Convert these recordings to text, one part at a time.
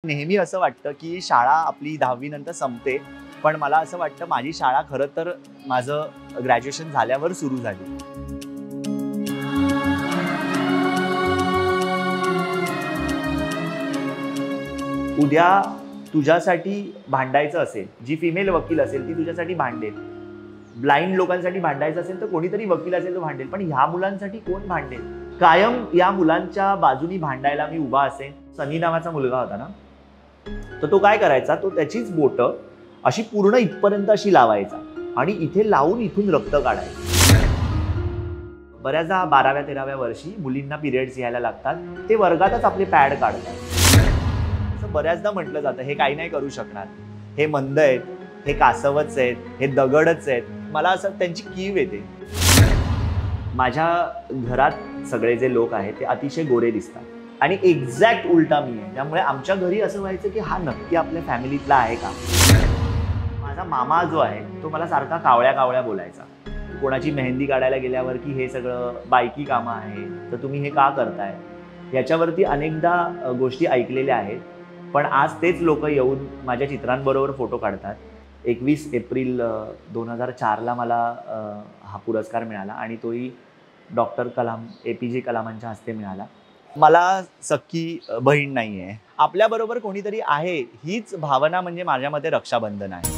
नेहमी असं वाटतं की शाळा आपली 10वी नंतर संपते, पण मला असं वाटतं माझी शाळा खरं तर माझं ग्रॅज्युएशन झाल्यावर सुरू झाली. उद्या तुझ्यासाठी भांडायचं असेल, जी फिमेल वकील असेल ती तुझ्यासाठी भांडेल. ब्लाइंड लोकांसाठी भांडायचं असेल तर कोणीतरी वकील असेल तो भांडेल, पण ह्या मुलांसाठी कोण भांडेल? कायम या मुलांच्या बाजूनी भांडायला मी उभा असेन. सनी नावाचा मुलगा होता ना, तर तो काय करायचा, तो त्याचीच बोटं अशी पूर्ण इथपर्यंत अशी लावायचा आणि इथे लावून इथून रक्त काढायचं. बऱ्याचदा 12व्या-13व्या वर्षी मुलींना पिरियड्स यायला लागतात, ते वर्गातच आपले पॅड काढतात. असं बऱ्याचदा म्हटलं जातं, हे काही नाही करू शकणार, हे मंद आहेत, हे कासवच आहेत, हे दगडच आहेत. मला असं त्यांची कीव येते. माझ्या घरात सगळे जे लोक आहेत ते अतिशय गोरे दिसतात आणि एक्झॅक्ट उलटा मी आहे. त्यामुळे आमच्या घरी असं व्हायचं की हा नक्की आपल्या फॅमिलीतला आहे का. माझा मामा जो आहे तो मला सारखा कावळ्या कावळ्या बोलायचा. कोणाची मेहंदी काढायला गेल्यावर की हे सगळं बायकी कामं आहे, तर तुम्ही हे का करताय. याच्यावरती अनेकदा गोष्टी ऐकलेल्या आहेत, पण आज तेच लोक येऊन माझ्या चित्रांबरोबर फोटो काढतात. 21 एप्रिल 2004ला मला हा पुरस्कार मिळाला आणि तोही डॉक्टर कलाम APJ कलामांच्या हस्ते मिळाला. मला सख्खी बहीण नाही आहे. आपल्याबरोबर कोणीतरी आहे हीच भावना म्हणजे माझ्या मते रक्षाबंधन आहे.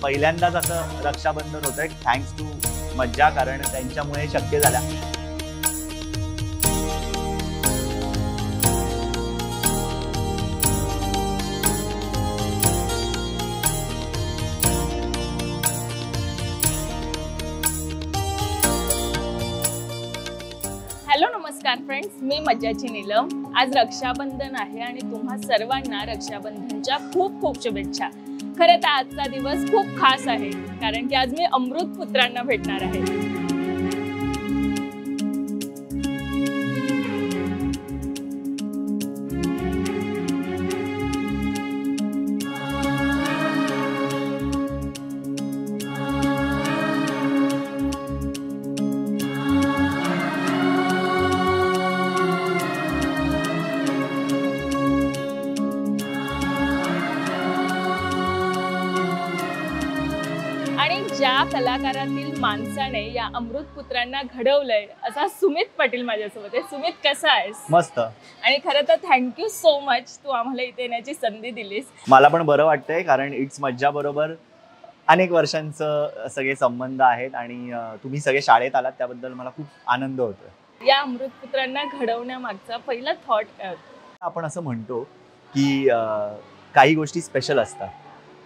पहिल्यांदाच असं रक्षाबंधन होतंय थँक्स टू मज्जा, कारण त्यांच्यामुळे शक्य झालं. हॅलो नमस्कार फ्रेंड्स, मी मज्जाची नीलम. आज रक्षाबंधन आहे आणि तुम्हा सर्वांना रक्षाबंधनच्या खूप खूप शुभेच्छा. खरं तर आजचा दिवस खूप खास आहे, कारण की आज मी अमृत पुत्रांना भेटणार आहे. आणि ज्या कलाकारातील माणसाने या अमृतपुत्रांना घडवलंय असा सुमित पाटील माझ्यासोबत आहे. सुमित, कसा आहेस? मस्त. आणि खरं तर थँक्यू सो मच, तू आम्हाला इथे येण्याची संधी दिलीस. मला पण बरं वाटतंय, कारण इट्स मज्जा बरोबर अनेक वर्षांचं सगळे संबंध आहेत आणि तुम्ही सगळे शाळेत आलात त्याबद्दल मला खूप आनंद होतोय. या अमृतपुत्रांना घडवण्यामागचा पहिला थॉट काय होता? आपण असं म्हणतो की काही गोष्टी स्पेशल असतात,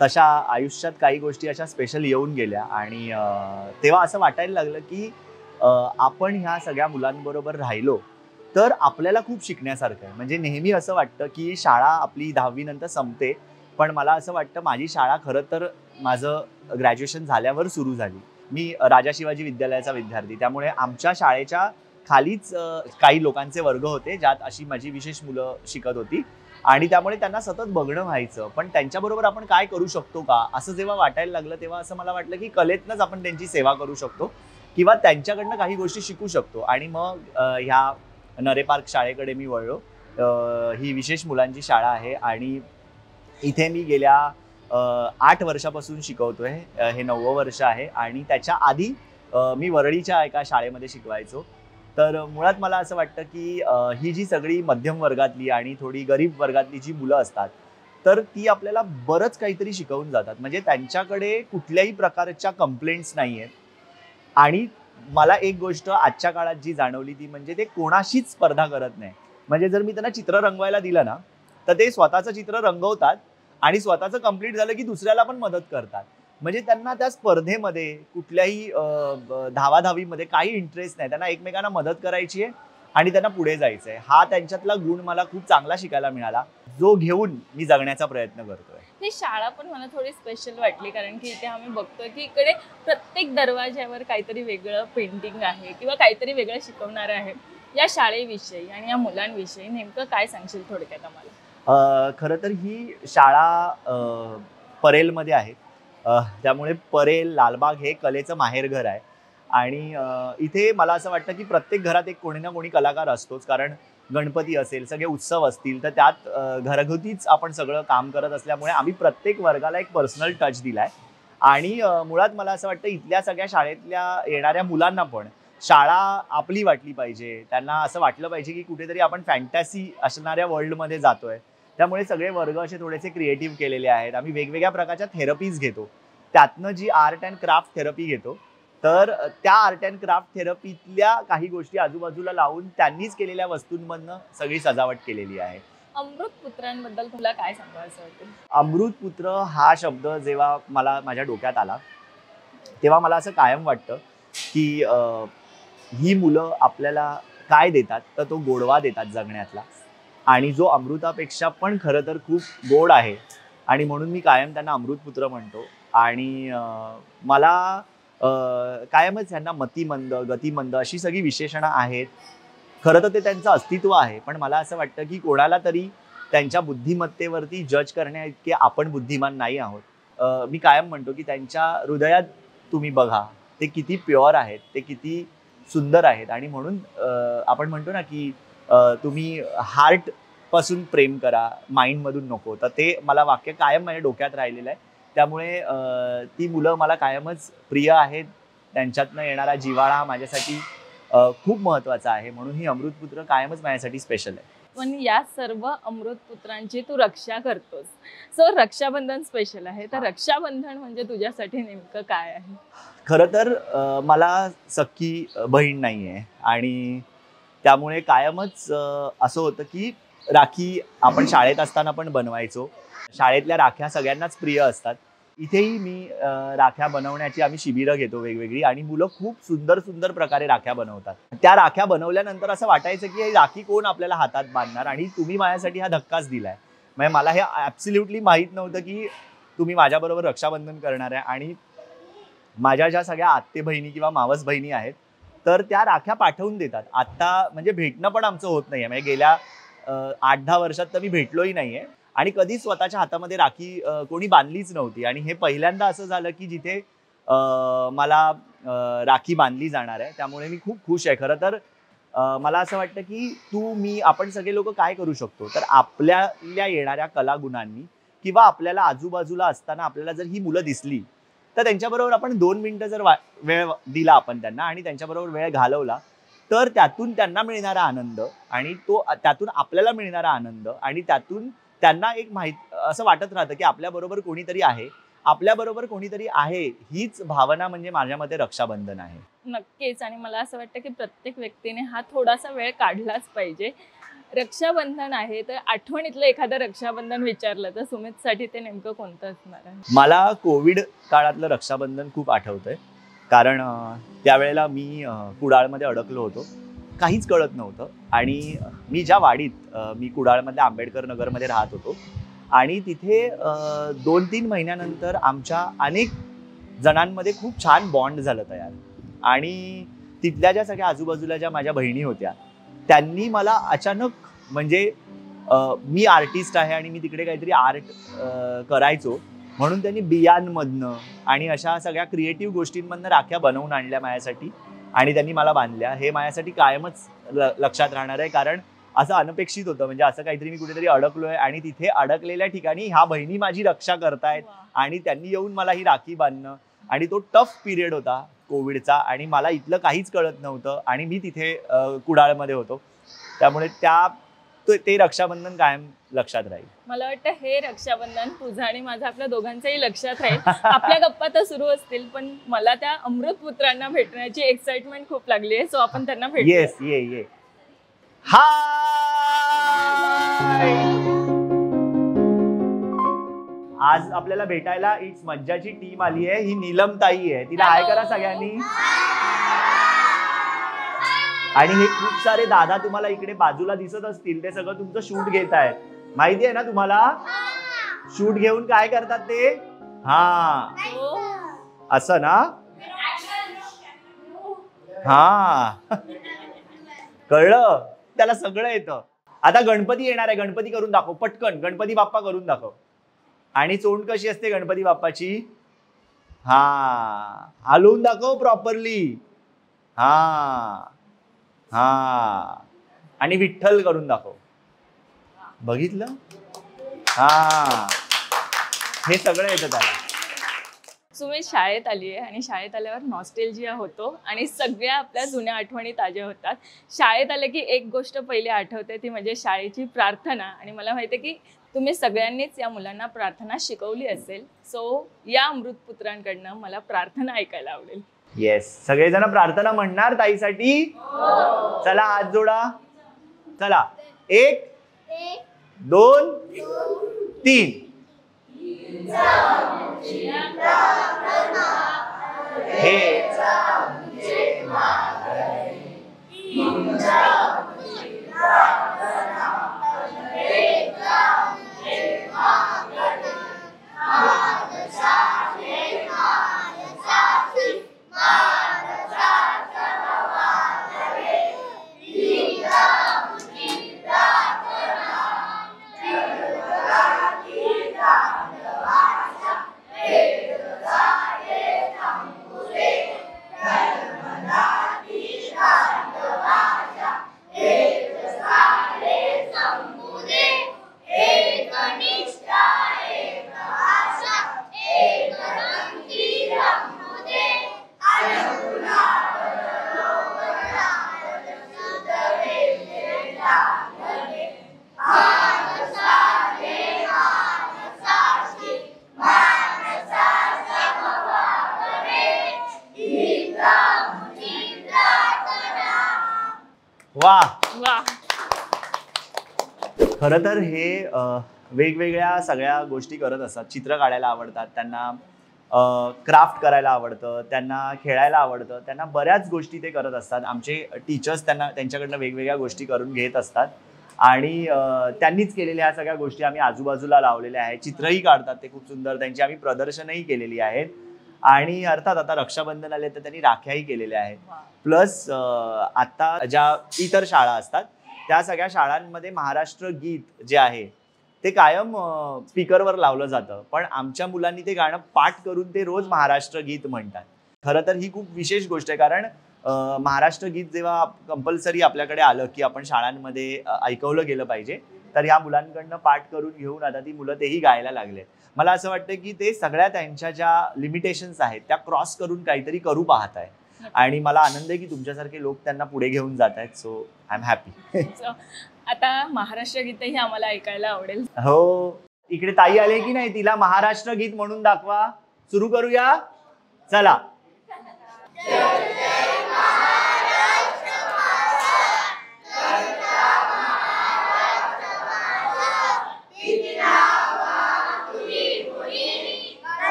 तशा आयुष्यात काही गोष्टी अशा स्पेशल येऊन गेल्या आणि तेव्हा असं वाटायला लागलं की आपण ह्या सगळ्या मुलांबरोबर राहिलो तर आपल्याला खूप शिकण्यासारखं आहे. म्हणजे नेहमी असं वाटतं की शाळा आपली 10वी नंतर संपते, पण मला असं वाटतं माझी शाळा खरं तर माझं ग्रॅज्युएशन झाल्यावर सुरू झाली. मी राजा शिवाजी विद्यालयाचा विद्यार्थी, त्यामुळे आमच्या शाळेच्या खालीच काही लोकांचे वर्ग होते ज्यात अशी माझी विशेष मुलं शिकत होती आणि त्यामुळे त्यांना सतत बघणं व्हायचं. पण त्यांच्याबरोबर आपण काय करू शकतो का असं जेव्हा वाटायला लागलं, तेव्हा असं मला वाटलं की कलेतनंच आपण त्यांची सेवा करू शकतो किंवा त्यांच्याकडनं काही गोष्टी शिकू शकतो. आणि मग ह्या नरे पार्क शाळेकडे मी वळलो. ही विशेष मुलांची शाळा आहे आणि इथे मी गेल्या 8 वर्षापासून शिकवतोय. हे 9वं वर्ष आहे आणि त्याच्या आधी मी वरळीच्या एका शाळेमध्ये शिकवायचो. तर मुळात मला असं वाटतं की ही जी सगळी मध्यम वर्गातली आणि थोडी गरीब वर्गातली जी मुलं असतात, तर ती आपल्याला बरंच काहीतरी शिकवून जातात. म्हणजे त्यांच्याकडे कुठल्याही प्रकारच्या कंप्लेंट्स नाही आहेत. आणि मला एक गोष्ट आजच्या काळात जी जाणवली ती म्हणजे ते कोणाशीच स्पर्धा करत नाही. म्हणजे जर मी त्यांना चित्र रंगवायला दिलं ना, तर ते स्वतःचं चित्र रंगवतात आणि स्वतःचं कंप्लीट झालं की दुसऱ्याला पण मदत करतात. म्हणजे त्यांना त्या स्पर्धेमध्ये कुठल्याही धावाधावीमध्ये काही इंटरेस्ट नाही. त्यांना एकमेकांना मदत करायची आहे आणि त्यांना पुढे जायचं आहे. हा त्यांच्यातला गुण मला खूप चांगला शिकायला मिळाला, जो घेऊन मी जगण्याचा प्रयत्न करतोय. ही शाळा पण मला थोडी स्पेशल वाटली, कारण की इथे आम्ही बघतोय की इकडे प्रत्येक दरवाज्यावर काहीतरी वेगळं पेंटिंग आहे किंवा काहीतरी वेगळं शिकवणार आहे. या शाळेविषयी आणि या मुलांविषयी नेमकं काय सांगशील थोडक्यात आम्हाला? खरं तर ही शाळा परेलमध्ये आहे. त्यामुळे परेल, लालबाग हे कलेचं माहेरघर आहे आणि इथे मला असं वाटतं की प्रत्येक घरात एक कोणी ना कोणी कलाकार असतोच, कारण गणपती असेल, सगळे उत्सव असतील, तर त्यात घरगुतीच आपण सगळं काम करत असल्यामुळे आम्ही प्रत्येक वर्गाला एक पर्सनल टच दिलाय. आणि मुळात मला असं वाटतं इथल्या सगळ्या शाळेतल्या येणाऱ्या मुलांना पण शाळा आपली वाटली पाहिजे. त्यांना असं वाटलं पाहिजे की कुठेतरी आपण फॅन्टॅसी असणाऱ्या वर्ल्डमध्ये जातोय. त्यामुळे सगळे वर्ग असे थोडेसे क्रिएटिव्ह केलेले आहेत. आम्ही वेगवेगळ्या प्रकारच्या थेरपीज घेतो. त्यातनं जी आर्ट अँड क्राफ्ट थेरपी घेतो, तर त्या आर्ट अँड क्राफ्ट थेरपीतल्या काही गोष्टी आजूबाजूला लावून त्यांनीच केलेल्या वस्तूंमधनं सगळी सजावट केलेली आहे. अमृतपुत्रांबद्दल तुला काय सांगायचं होतं? अमृतपुत्र हा शब्द जेव्हा मला माझ्या डोक्यात आला, तेव्हा मला असं कायम वाटतं की ही मुलं आपल्याला काय देतात, तर तो गोडवा देतात जगण्यातला. आणि जो अमृतापेक्षा पण खरं तर खूप गोड आहे. आणि म्हणून मी कायम त्यांना अमृतपुत्र म्हणतो. आणि मला कायमच ह्यांना मतिमंद, गतिमंद अशी सगळी विशेषणं आहेत. खरं तर ते त्यांचं अस्तित्व आहे, पण मला असं वाटतं की कोणाला तरी त्यांच्या बुद्धिमत्तेवरती जज करण्याइतके आपण बुद्धिमान नाही आहोत. मी कायम म्हणतो की त्यांच्या हृदयात तुम्ही बघा, ते किती प्युअर आहेत, ते किती सुंदर आहेत. आणि म्हणून आपण म्हणतो ना की तुम्ही हार्ट पासून प्रेम करा, माइंडमधून नको. तर ते मला वाक्य कायम माझ्या डोक्यात राहिलेलं आहे. त्यामुळे ती मुलं मला कायमच प्रिय आहेत. त्यांच्यातनं येणारा जिव्हाळा माझ्यासाठी खूप महत्त्वाचा आहे. म्हणून ही अमृतपुत्र कायमच माझ्यासाठी स्पेशल आहे. पण या सर्व अमृतपुत्रांची तू रक्षा करतोस. सो रक्षाबंधन स्पेशल आहे. तर रक्षाबंधन म्हणजे तुझ्यासाठी नेमकं काय आहे? खरं तर मला सख्खी बहीण नाही आहे. आणि त्यामुळे कायमच असं होतं की राखी आपण शाळेत असताना पण बनवायचो. शाळेतल्या राख्या सगळ्यांनाच प्रिय असतात. इथेही मी राख्या बनवण्याची आम्ही शिबिरं घेतो वेगवेगळी. आणि मुलं खूप सुंदर सुंदर प्रकारे राख्या बनवतात. त्या राख्या बनवल्यानंतर असं वाटायचं की ही राखी कोण आपल्याला हातात बांधणार. आणि तुम्ही माझ्यासाठी हा धक्काच दिलाय. म्हणजे मला हे ॲब्सोल्युटली माहीत नव्हतं की तुम्ही माझ्याबरोबर रक्षाबंधन करणार आहे. आणि माझ्या ज्या सगळ्या आत्ते बहिणी किंवा मावस बहिणी आहेत, तर त्या राख्या पाठवून देतात. आता म्हणजे भेटणं पण आमचं होत नाहीये. म्हणजे गेल्या 8-10 वर्षात तर मी भेटलोही नाहीये. आणि कधीच स्वतःच्या हातामध्ये राखी कोणी बांधलीच नव्हती. आणि हे पहिल्यांदा असं झालं की जिथे मला राखी बांधली जाणार आहे. त्यामुळे मी खूप खुश आहे. खरं तर मला असं वाटतं की मी आपण सगळे लोक काय करू शकतो, तर आपल्याला येणाऱ्या कलागुणांनी किंवा आपल्याला आजूबाजूला असताना आपल्याला जर ही मुलं दिसली, तर त्यांच्याबरोबर आपण 2 मिनिटं जर वेळ दिला आपण त्यांना आणि त्यांच्याबरोबर वेळ घालवला, तर त्यातून त्यांना मिळणारा आनंद आणि त्यातून आपल्याला मिळणारा आनंद आणि त्यातून त्यांना एक असं वाटत राहतं की आपल्याबरोबर कोणीतरी आहे, आपल्याबरोबर कोणीतरी आहे. हीच भावना म्हणजे माझ्या मते रक्षाबंधन आहे. नक्कीच. आणि मला असं वाटतं की प्रत्येक व्यक्तीने हा थोडासा वेळ काढलाच पाहिजे. रक्षाबंधन आहे, तर आठवणीतलं एखादं रक्षाबंधन विचारलं तर सुमितसाठी ते नेमकं कोणतं असणार आहे? मला कोविड काळातलं रक्षाबंधन खूप आठवतंय. कारण त्यावेळेला मी कुडाळमध्ये अडकलो होतो. काहीच कळत नव्हतं. आणि मी ज्या वाडीत मी कुडाळमधल्या आंबेडकर नगरमध्ये राहत होतो. आणि तिथे 2-3 महिन्यानंतर आमच्या अनेक जणांमध्ये खूप छान बॉन्ड झालं तयार. आणि तिथल्या ज्या सगळ्या आजूबाजूला ज्या माझ्या बहिणी होत्या, त्यांनी मला अचानक म्हणजे मी आर्टिस्ट आहे आणि मी तिकडे काहीतरी आर्ट करायचो. म्हणून त्यांनी बियांमधनं आणि अशा सगळ्या क्रिएटिव्ह गोष्टींमधनं राख्या बनवून आणल्या माझ्यासाठी. आणि त्यांनी मला बांधल्या. हे माझ्यासाठी कायमच लक्षात राहणार आहे. कारण असं अनपेक्षित होतं. म्हणजे असं काहीतरी मी कुठेतरी अडकलोय आणि तिथे अडकलेल्या ठिकाणी ह्या बहिणी माझी रक्षा करतायत. आणि त्यांनी येऊन मला ही राखी बांधणं. आणि तो टफ पिरियड होता कोविडचा. आणि मला इथलं काहीच कळत नव्हतं. आणि मी तिथे कुडाळमध्ये होतो. त्यामुळे ते रक्षाबंधन कायम लक्षात राहील. मला वाटतं हे रक्षाबंधन तुझं आणि माझं आपल्या दोघांचंही लक्षात राहील. आपल्या गप्पा तर सुरू असतील, पण मला त्या अमृतपुत्रांना भेटण्याची एक्साइटमेंट खूप लागली आहे. सो आपण त्यांना भेटू. येस, ये हाय. आज आपल्याला भेटायला इट्स मज्जाची टीम आली आहे. ही नीलम ताई आहे. तिला हाय करा सगळ्यांनी. आणि हे खूप सारे दादा तुम्हाला इकडे बाजूला दिसत असतील. ते सगळं तुमचं शूट घेत आहेत. माहिती आहे ना तुम्हाला? शूट घेऊन काय करतात ते? हा, असं ना. हा, कळलं. त्याला सगळं येतं. आता गणपती येणार आहे. गणपती करून दाखव पटकन. गणपती बाप्पा करून दाखव. आणि चोंड कशी असते गणपती बाप्पाची? हा, हलवून दाखव प्रॉपरली. हा हा, आणि विठ्ठल करून दाखव. बघितलं? हा, हे सगळं येतं त्याला. सुमित शाळेत आली आहे आणि शाळेत आल्यावर नॉस्टेल्जिया होतो आणि सगळ्या आपल्या जुन्या आठवणी ताज्या होतात. शाळेत आले की एक गोष्ट पहिली आठवते ती म्हणजे शाळेची प्रार्थना. आणि मला माहिती आहे की तुम्ही सगळ्यांनीच या मुलांना प्रार्थना शिकवली असेल. सो या अमृतपुत्रांकडनं मला प्रार्थना ऐकायला आवडेल. येस, सगळेजण प्रार्थना म्हणणार ताईसाठी? चला हात जोडा. चला, 1 2 3. वा वा. खरं तर हे वेगवेगळ्या सगळ्या गोष्टी करत असतात. चित्र काढायला आवडतात त्यांना, क्राफ्ट करायला आवडतं त्यांना, खेळायला आवडतं त्यांना, बऱ्याच गोष्टी ते करत असतात. आमचे टीचर्स त्यांच्याकडनं वेगवेगळ्या गोष्टी करून घेत असतात आणि त्यांनीच केलेल्या ह्या सगळ्या गोष्टी आम्ही आजूबाजूला लावलेल्या आहेत. चित्रही काढतात ते खूप सुंदर. त्यांची आम्ही प्रदर्शनही केलेली आहेत. आणि अर्थात आता रक्षाबंधन आले तर त्यांनी राख्याही केलेल्या आहेत. प्लस आता ज्या इतर शाळा असतात त्या सगळ्या शाळांमध्ये महाराष्ट्र गीत जे आहे ते कायम स्पीकरवर लावलं जातं. पण आमच्या मुलांनी ते गाणं पाठ करून ते रोज महाराष्ट्र गीत म्हणतात. खरं तर ही खूप विशेष गोष्ट आहे, कारण महाराष्ट्र गीत जेव्हा कंपल्सरी आपल्याकडे आलं की आपण शाळांमध्ये ऐकवलं गेलं पाहिजे, तर ह्या मुलांकडनं पाठ करून घेऊन आता ती मुलं तेही गायला लागले. मला असं वाटतं की ते सगळ्या त्यांच्या ज्या लिमिटेशन्स आहेत त्या क्रॉस करून काहीतरी करू पाहत आहे. आणि मला आनंद आहे की तुमच्यासारखे लोक त्यांना पुढे घेऊन जात आहेत. So I am happy. आता महाराष्ट्र गीतही आम्हाला ऐकायला आवडेल. हो, इकडे ताई आले की नाही, तिला महाराष्ट्र गीत म्हणून दाखवा. सुरू करूया, चला.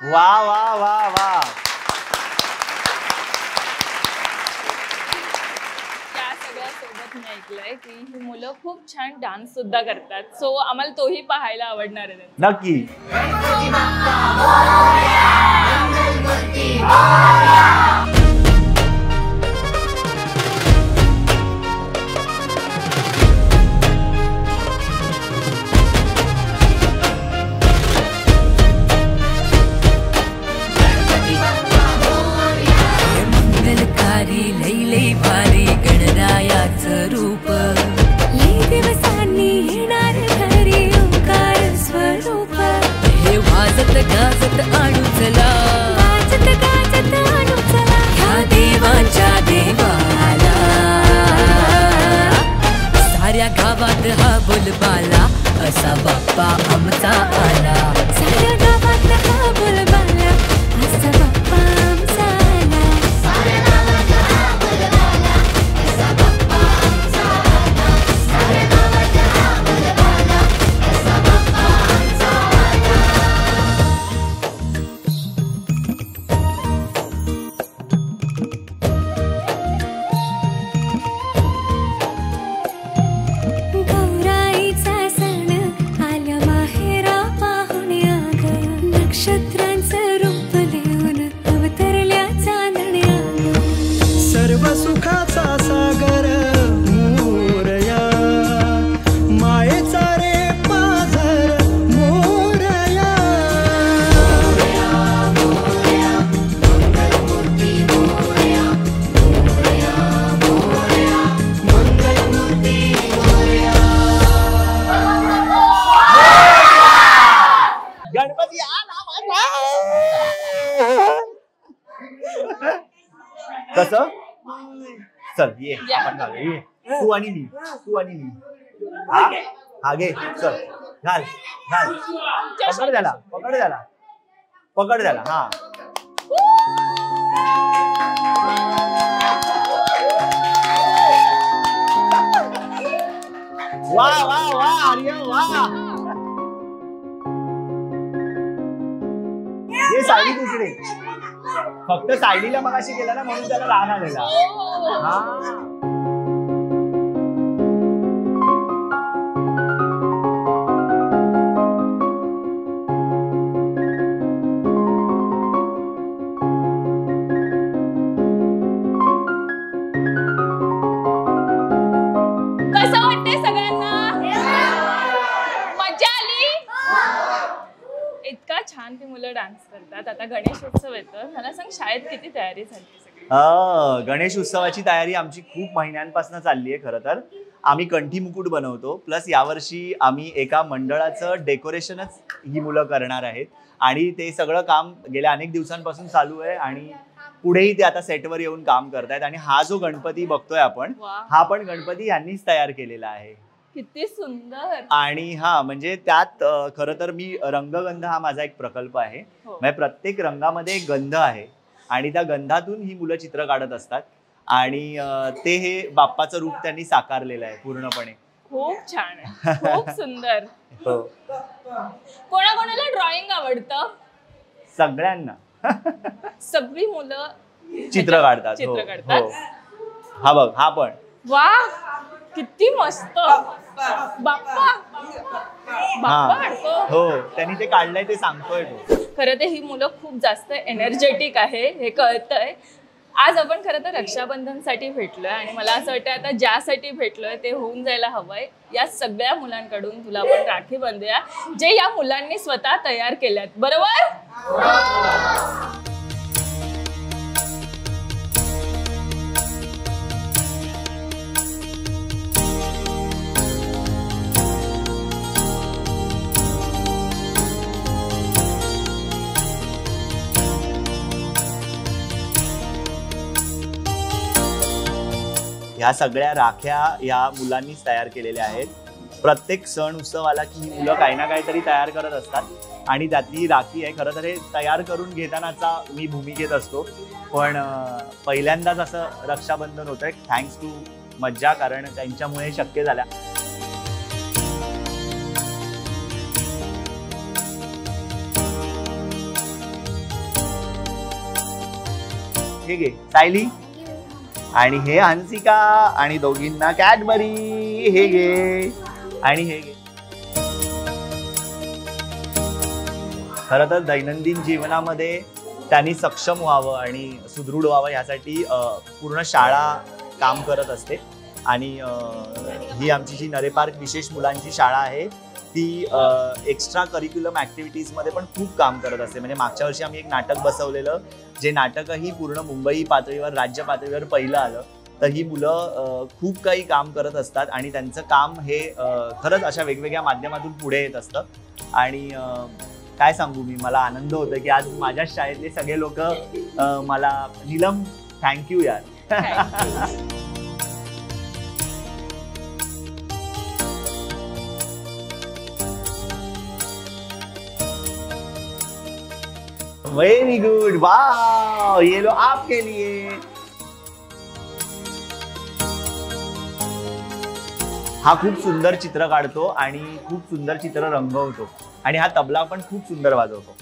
वा वा वा वा. त्या सगळ्या सोबत मी ऐकलंय की ही मुलं खूप छान डान्स सुद्धा करतात. सो आम्हाला तोही पाहायला आवडणार आहे. नक्की. लई भारी गणरायाचं रूप, लई दिवसांनी येणार घरी ओंकार स्वरूप. गावात हा बोलबाला असा बाप्पा आमचा आला. साऱ्या गावात हा बोलबाला असा बाप्पा आमचा आला. साऱ्या गावात हा बोलबाला असा बाप्पा आमचा आला. साऱ्या गावात हा बोलबाला असा बाप्पा आमचा आला. गौराईचा सण आल्या माहेरा पाहुण्या ग. नक्षत्रांचं रूप लिहून अवतरल्या चांदण्या ग. सर्व सुखाचा सागर मोरया मायेचा रे पाझर मोरया. गणपती आला माझा. कसं चल ये या. आपण घालू, ये. तू आणि मी हा घे चल घाल घाल. पकड त्याला हा. वा वा वा आर्य वा. हे साडी दुसरी फक्त साडीला मगाशी केला ना म्हणून त्याला राग आलेला. हा. कसं वाटतंय सगळ्यांना? मजा आली? इतका छान ती मुलं डान्स करतात. आता गणेश उत्सव येतो. मला सांग शाळेत किती तयारी झाली सगळी? गणेश उत्सवाची तयारी आमची खूप महिन्यांपासून चालली आहे. खरं तर आम्ही कंठी मुकुट बनवतो, प्लस यावर्षी आम्ही एका मंडळाचं डेकोरेशनच ही मुलं करणार आहेत आणि ते सगळं काम गेल्या अनेक दिवसांपासून चालू आहे आणि पुढेही ते आता सेटवर येऊन काम करतायत. आणि हा जो गणपती बघतोय आपण, वा. हा पण गणपती यांनीच तयार केलेला आहे. किती सुंदर. आणि हा म्हणजे त्यात खरं तर मी रंगगंध हा माझा एक प्रकल्प आहे. हो. म्हणजे प्रत्येक रंगामध्ये एक गंध आहे आणि त्या गंधातून ही मुलं चित्र काढत असतात आणि ते हे बाप्पाचं रूप त्यांनी साकारलेलं आहे पूर्णपणे. खूप छान आहे. खूप सुंदर. हो. कोणाकोणाला ड्रॉइंग आवडतं? सगळ्यांना सगळी मुलं चित्र काढतात. चित्र हो, काढतात. हो. हा बघ हा पण वा किती मस्त. बाप्पा काढतो. हो त्यांनी ते काढलंय ते सांगतोय तो. खरं तर ही मुलं खूप जास्त एनर्जेटिक आहे हे कळतंय. आज आपण खरं तर रक्षाबंधनसाठी भेटलोय आणि मला असं वाटतं आता ज्यासाठी भेटलोय ते होऊन जायला हवंय. या सगळ्या मुलांकडून तुला आपण राखी बांधूया जे या मुलांनी स्वतः तयार केल्यात. बरोबर? ह्या सगळ्या राख्या या मुलांनीच तयार केलेल्या आहेत. प्रत्येक सण उत्सव आला की ही मुलं काही ना काहीतरी तयार करत असतात आणि त्यातली राखी आहे. खरं तर हे तयार करून घेतानाचा मी भूमिकेत असतो, पण पहिल्यांदाच असं रक्षाबंधन होतंय. थँक्स टू मज्जा, कारण त्यांच्यामुळे शक्य झाल्या. हे घे सायली आणि हे हंसिका आणि दोघींना कॅडबरी. हे घे आणि हे घे. खरं तर दैनंदिन जीवनामध्ये त्यांनी सक्षम व्हावं आणि सुदृढ व्हावं यासाठी पूर्ण शाळा काम करत असते आणि ही आमची जी नरे पार्क विशेष मुलांची शाळा आहे ती एक्स्ट्रा करिक्युलम ॲक्टिव्हिटीजमध्ये पण खूप काम करत असते. म्हणजे मागच्या वर्षी आम्ही एक नाटक बसवलेलं, जे नाटकही पूर्ण मुंबई पातळीवर राज्य पातळीवर पहिलं आलं. तर ही मुलं खूप काही काम करत असतात आणि त्यांचं काम हे खरंच अशा वेगवेगळ्या माध्यमातून पुढे येत असतं. आणि काय सांगू मी, मला आनंद होतो की आज माझ्या शाळेतले सगळे लोक मला नीलम थँक्यू यार. व्हेरी गुड, वाव, ये लो आपके लिए. हा खूप सुंदर चित्र काढतो आणि खूप सुंदर चित्र रंगवतो आणि हा तबला पण खूप सुंदर वाजवतो.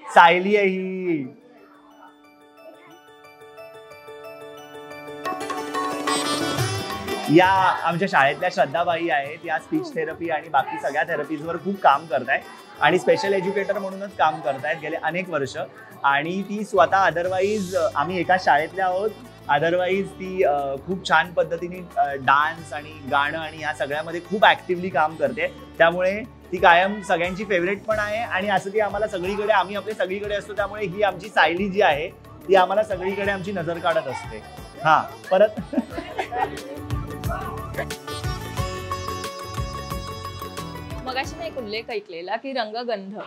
सायली आहे ही. या आमच्या शाळेतल्या श्रद्धाबाई आहेत. या स्पीच थेरपी आणि बाकी सगळ्या थेरपीजवर खूप काम करतायत आणि स्पेशल एज्युकेटर म्हणूनच काम करतायत गेले अनेक वर्ष. आणि ती स्वतः अदरवाईज आम्ही एका शाळेतल्या आहोत, अदरवाईज ती खूप छान पद्धतीने डान्स आणि गाणं आणि या सगळ्यामध्ये खूप ऍक्टिव्हली काम करते. त्यामुळे ती कायम सगळ्यांची फेवरेट पण आहे आणि असं ती आम्हाला सगळीकडे, आम्ही आपले सगळीकडे असतो त्यामुळे ही आमची सायली जी आहे ती आम्हाला सगळीकडे आमची नजर काढत असते. हा परत मगाशी मी एक उल्लेख ऐकलेला की रंगगंध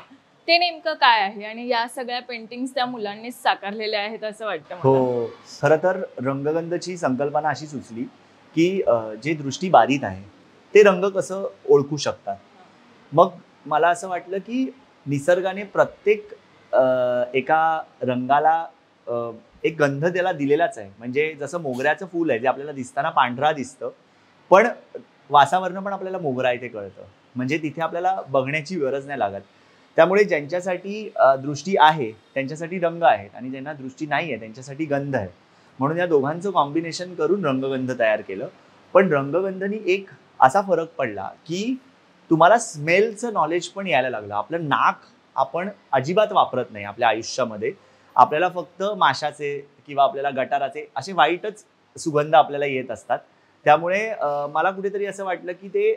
ते नेमकं काय आहे आणि या सगळ्या पेंटिंग्स त्या मुलांनीच साकारलेल्या आहेत असं वाटतं मला. हो, खरं तर रंगगंधची संकल्पना अशी सुचली की जे दृष्टीबाधित आहे ते रंग कसं ओळखू शकतात. मग मला असं वाटलं की निसर्गाने प्रत्येक एका रंगाला एक गंध त्याला दिलेलाच आहे. म्हणजे जसं मोगऱ्याचं फूल आहे जे आपल्याला दिसताना पांढरा दिसतं पण वासावरनं पण आपल्याला मोगरा आहे ते कळतं. म्हणजे तिथे आपल्याला बघण्याची गरज नाही लागत. त्यामुळे ज्यांच्यासाठी दृष्टी आहे त्यांच्यासाठी रंग आहेत आणि ज्यांना दृष्टी नाही आहे त्यांच्यासाठी गंध आहे. म्हणून या दोघांचं कॉम्बिनेशन करून रंगगंध तयार केलं. पण रंगगंधनी एक असा फरक पडला की तुम्हाला स्मेलचं नॉलेज पण यायला लागलं. आपलं नाक आपण अजिबात वापरत नाही आपल्या आयुष्यामध्ये. आपल्याला फक्त माशाचे किंवा आपल्याला गटाराचे असे वाईटच सुगंध आपल्याला येत असतात. त्यामुळे मला कुठेतरी असं वाटलं की ते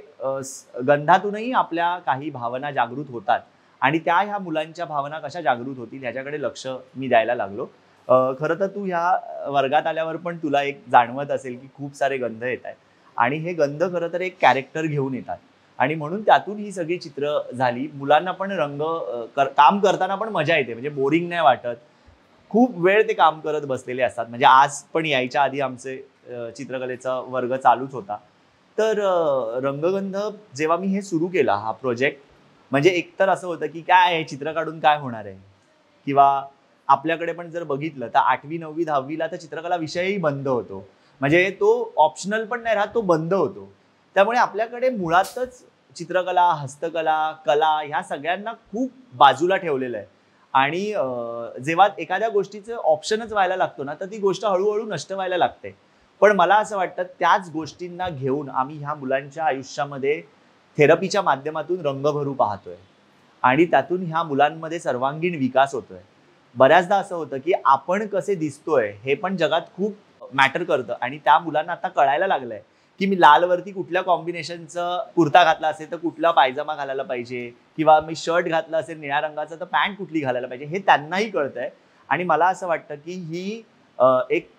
गंधातूनही आपल्या काही भावना जागृत होतात आणि त्या ह्या मुलांच्या भावना कशा जागृत होतील ह्याच्याकडे लक्ष मी द्यायला लागलो. खरं तर तू ह्या वर्गात आल्यावर पण तुला एक जाणवत असेल की खूप सारे गंध येत आहेत आणि हे गंध खरं तर एक कॅरेक्टर घेऊन येतात आणि म्हणून त्यातून ही सगळी चित्र झाली. मुलांना पण रंग काम करताना पण मजा येते, म्हणजे बोरिंग नाही वाटत. खूप वेळ ते काम करत बसलेले असतात. म्हणजे आज पण यायच्या आधी आमचे चित्रकलेचा वर्ग चालूच होता. तर रंगगंध जेव्हा मी हे सुरू केला हा प्रोजेक्ट, म्हणजे एकतर असं होतं की काय आहे चित्र काढून काय होणार आहे, किंवा आपल्याकडे पण जर बघितलं तर 8वी 9वी 10वीला तर चित्रकला विषयही बंद होतो. म्हणजे तो ऑप्शनल पण नाही राहत, तो बंद होतो. त्यामुळे आपल्याकडे मुळातच चित्रकला, हस्तकला, कला ह्या सगळ्यांना खूप बाजूला ठेवलेलं आहे. आणि जेव्हा एखाद्या गोष्टीचं ऑप्शनच व्हायला लागतो ना तर ती गोष्ट हळूहळू नष्ट व्हायला लागते. पण मला असं वाटतं त्याच गोष्टींना घेऊन आम्ही ह्या मुलांच्या आयुष्यामध्ये थेरपीच्या माध्यमातून रंग भरू पाहतोय आणि त्यातून ह्या मुलांमध्ये सर्वांगीण विकास होतोय. बऱ्याचदा असं होतं की आपण कसे दिसतोय हे पण जगात खूप मॅटर करतं आणि त्या मुलांना आता कळायला लागलंय की मी लालवरती कुठल्या कॉम्बिनेशनचं कुर्ता घातला असेल तर कुठला पायजमा घालायला पाहिजे, किंवा मी शर्ट घातला असेल निळ्या रंगाचं तर पॅन्ट कुठली घालायला पाहिजे, हे त्यांनाही कळतंय. आणि मला असं वाटतं की ही एक